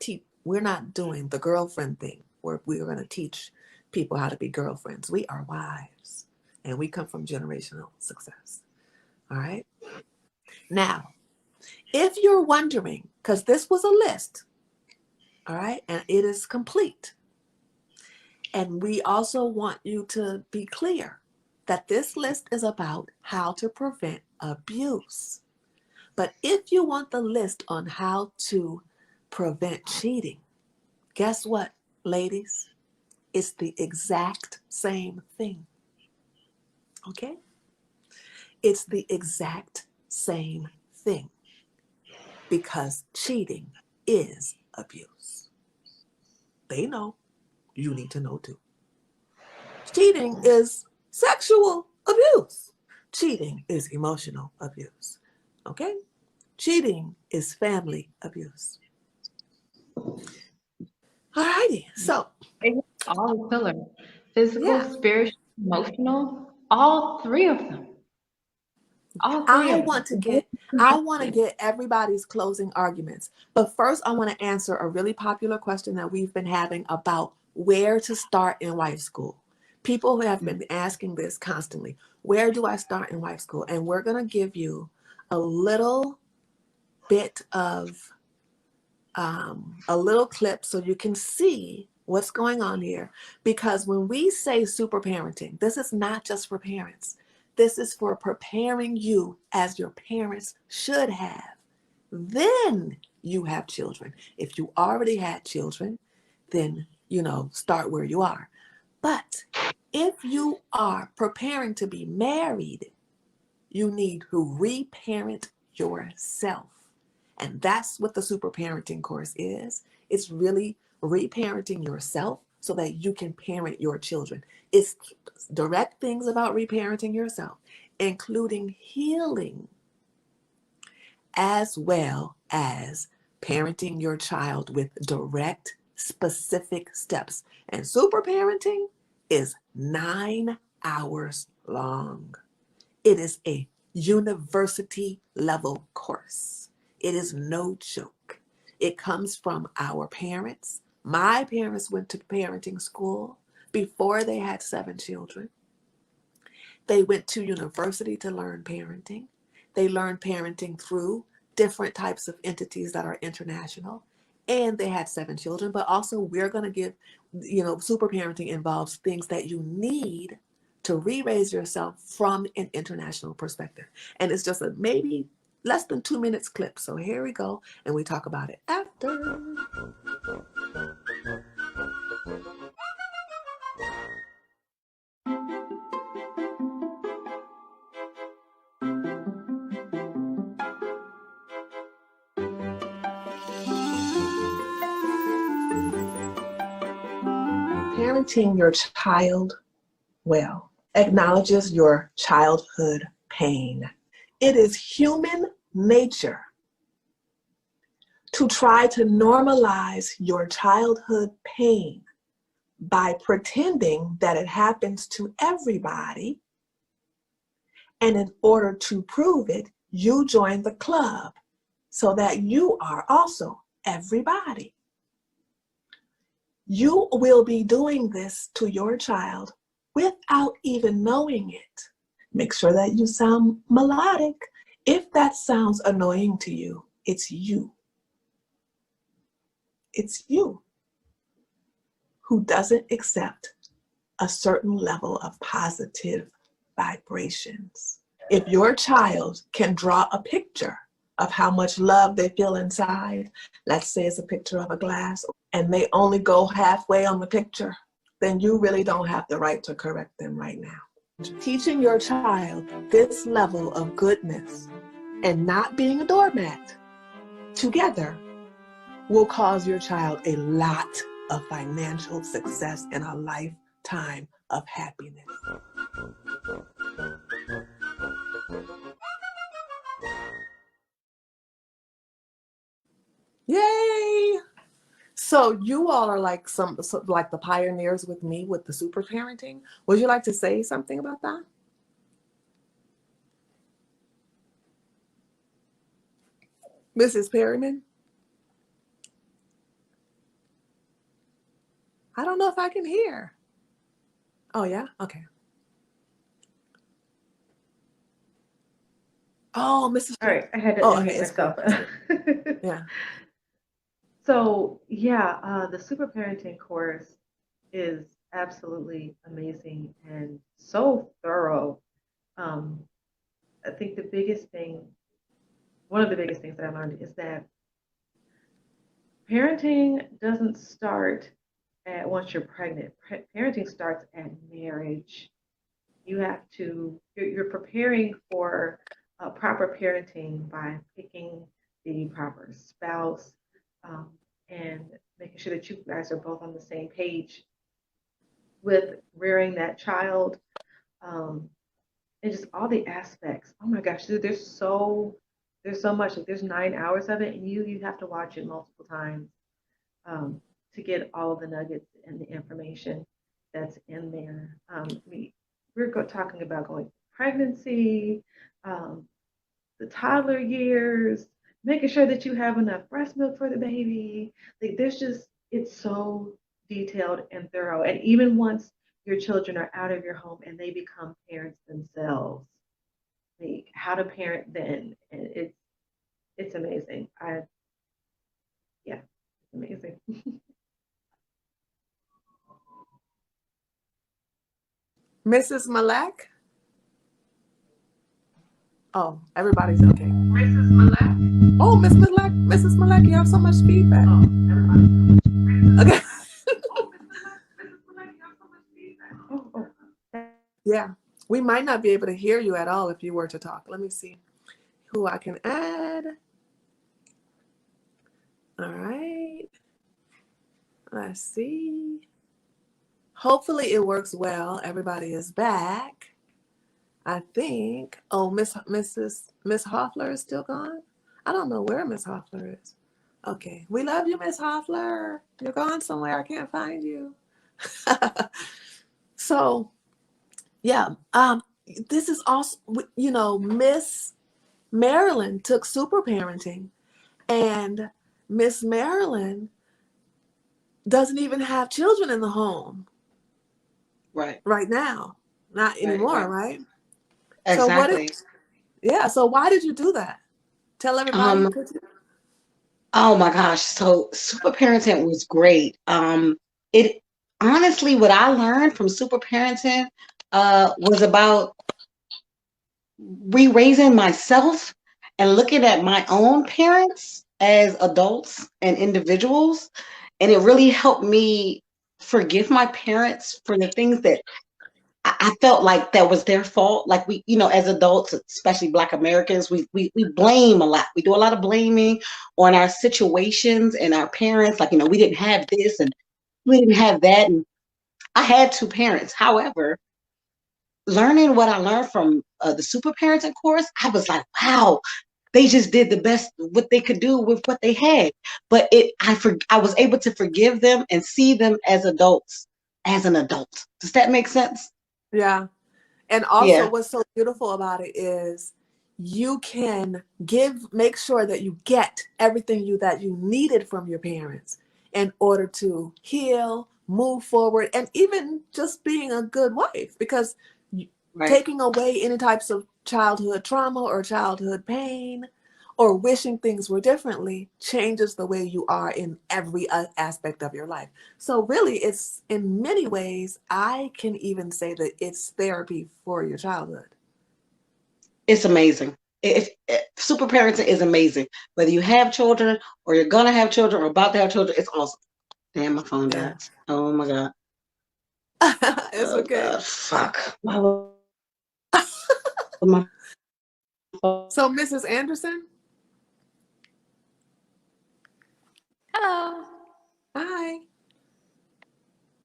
doing the girlfriend thing where we're going to teach people how to be girlfriends. We are wives, and we come from generational success. All right? Now, if you're wondering, because this was a list, all right, and it is complete, and we also want you to be clear that this list is about how to prevent abuse. But if you want the list on how to prevent cheating, guess what, ladies? It's the exact same thing. Okay? It's the exact same thing because cheating is abuse. They know. You need to know too. Cheating is sexual abuse. Cheating is emotional abuse. Okay? Cheating is family abuse. Alrighty, so. All the pillars, physical, Yeah. spiritual, emotional, all three of them. All three I of want them. to get everybody's closing arguments. But first, I want to answer a really popular question that we've been having about where to start in wife school. People who have been asking this constantly. Where do I start in wife school? And we're going to give you a little bit of a little clip so you can see what's going on here. Because when we say super parenting, this is not just for parents. This is for preparing you as your parents should have. Then you have children. If you already had children, then, start where you are. But if you are preparing to be married, you need to reparent yourself. And that's what the super parenting course is. It's really reparenting yourself so that you can parent your children. It's direct things about reparenting yourself, including healing, as well as parenting your child with direct, specific steps. And super parenting is 9 hours long. It is a university level course. It is no joke. It comes from our parents. My parents went to parenting school before they had 7 children. They went to university to learn parenting. They learned parenting through different types of entities that are international. And they had 7 children. But also we're going to give, super parenting involves things that you need to re-raise yourself from an international perspective. And it's just a maybe less than 2 minutes clip. So here we go. And we talk about it after. Parenting your child well acknowledges your childhood pain. It is human nature to try to normalize your childhood pain by pretending that it happens to everybody. And in order to prove it, you join the club so that you are also everybody. You will be doing this to your child without even knowing it. Make sure that you sound melodic. If that sounds annoying to you, it's you. It's you who doesn't accept a certain level of positive vibrations. If your child can draw a picture of how much love they feel inside, let's say it's a picture of a glass, and they only go halfway on the picture, then you really don't have the right to correct them right now. Teaching your child this level of goodness and not being a doormat together will cause your child a lot of financial success and a lifetime of happiness. Yay! So you all are like like the pioneers with me with the super parenting. Would you like to say something about that? Mrs. Perryman? I don't know if I can hear. Oh yeah? Okay. Oh, Mrs. All right, I had to Oh, unmute okay, it's myself. Yeah. So yeah, the super parenting course is absolutely amazing and so thorough. I think one of the biggest things that I learned is that parenting doesn't start at once you're pregnant. Parenting starts at marriage. You're preparing for proper parenting by picking the proper spouse, and making sure that you guys are both on the same page with rearing that child, and just all the aspects. Oh my gosh, dude, there's so much. Like, there's 9 hours of it, and you have to watch it multiple times to get all of the nuggets and the information that's in there. We're talking about going through pregnancy, the toddler years, making sure that you have enough breast milk for the baby. Like, it's so detailed and thorough. And even once your children are out of your home and they become parents themselves, like how to parent then. And it's amazing. Yeah, it's amazing. Mrs. Malek? Oh, everybody's okay. Mrs. Malek? Oh, Mrs. Malek, you have so much feedback. Okay. Yeah, we might not be able to hear you at all if you were to talk. Let me see who I can add. All right. Let's see. Hopefully it works well. Everybody is back. I think. Oh, Miss Hoffler is still gone. I don't know where Miss Hoffler is. Okay, we love you, Miss Hoffler. You're gone somewhere. I can't find you. So, yeah. This is also, Miss Marilyn took super parenting, and Miss Marilyn doesn't even have children in the home. Right now. Not anymore, right? Exactly. So why did you do that? Tell everybody. Oh my gosh. So super parenting was great. It honestly, what I learned from super parenting was about re-raising myself and looking at my own parents as adults and individuals. And it really helped me forgive my parents for the things that I felt like that was their fault. Like we, as adults, especially Black Americans, we blame a lot. We do a lot of blaming on our situations and our parents. Like, we didn't have this and we didn't have that. And I had 2 parents. However, learning what I learned from the super parenting course, I was like, wow, they just did the best what they could do with what they had. But I was able to forgive them and see them as adults as an adult. Does that make sense? Yeah. And also, Yeah. what's so beautiful about it is you can make sure that you get everything that you needed from your parents in order to heal, move forward, and even just being a good wife. Because Right. taking away any types of childhood trauma or childhood pain or wishing things were differently changes the way you are in every aspect of your life. So really, it's in many ways, I can even say that it's therapy for your childhood. It's amazing. Super parenting is amazing. Whether you have children or you're gonna have children or about to have children, it's awesome. Damn, my phone Yeah. died. Oh my God. It's Oh okay. God, fuck. Why would my phone? So, Mrs. Anderson, Hello. hi.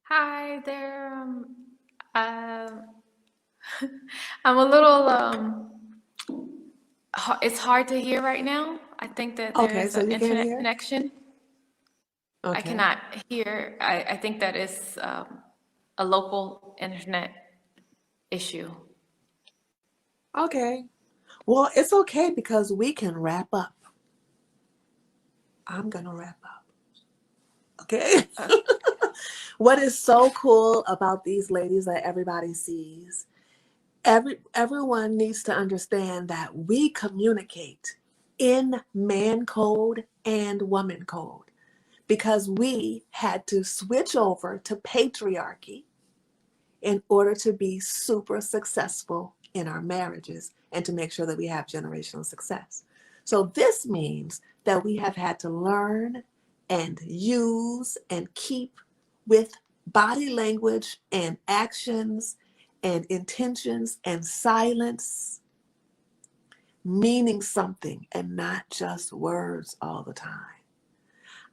Hi there. I'm a little, it's hard to hear right now. I think that there Okay, is so an you can't internet hear? connection. I Okay. cannot hear. I think that is a local internet issue. Okay. Well, it's okay because we can wrap up. I'm gonna wrap up. Okay. What is so cool about these ladies that everybody sees, everyone needs to understand that we communicate in man code and woman code because we had to switch over to patriarchy in order to be super successful in our marriages and to make sure that we have generational success. So this means that we have had to learn and use and keep with body language and actions and intentions and silence meaning something and not just words all the time.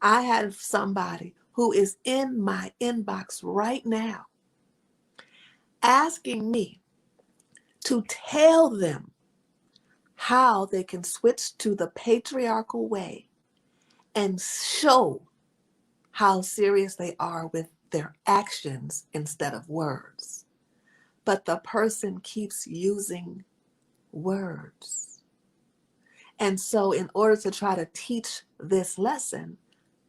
I have somebody who is in my inbox right now asking me to tell them how they can switch to the patriarchal way and show how serious they are with their actions instead of words. But the person keeps using words. And so in order to try to teach this lesson,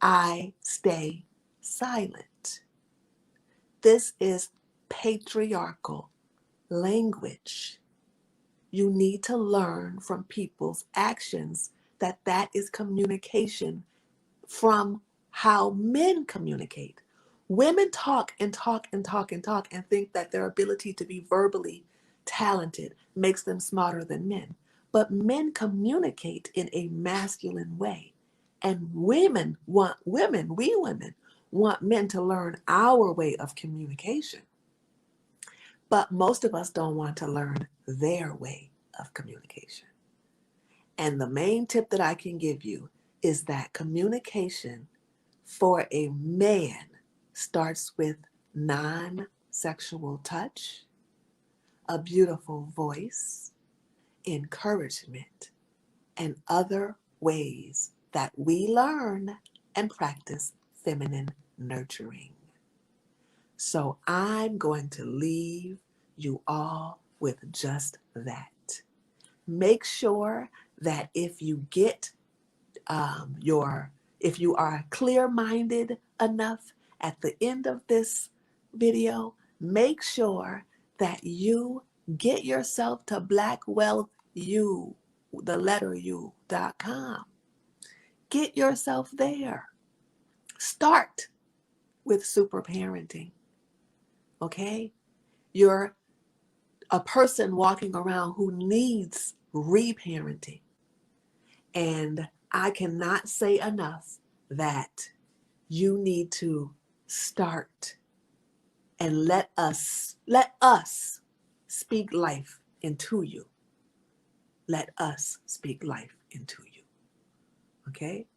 I stay silent. This is patriarchal language. You need to learn from people's actions that is communication from how men communicate. Women talk and talk and talk and talk and think that their ability to be verbally talented makes them smarter than men. But men communicate in a masculine way. And we women want men to learn our way of communication. But most of us don't want to learn their way of communication. And the main tip that I can give you is that communication for a man starts with non-sexual touch, a beautiful voice, encouragement, and other ways that we learn and practice feminine nurturing. So I'm going to leave you all with just that. Make sure that if you get if you are clear-minded enough at the end of this video, make sure that you get yourself to BlackWealthU, the letter U.com. Get yourself there. Start with super parenting. Okay? You're a person walking around who needs reparenting. And I cannot say enough that you need to start and let us speak life into you. Let us speak life into you. Okay?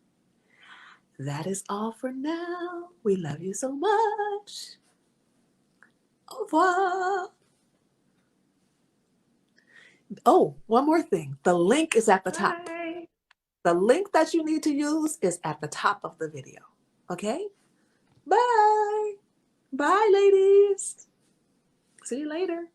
That is all for now. We love you so much. Au revoir. Oh, one more thing. The link is at the top. Bye. The link that you need to use is at the top of the video. Okay? Bye. Bye, ladies. See you later.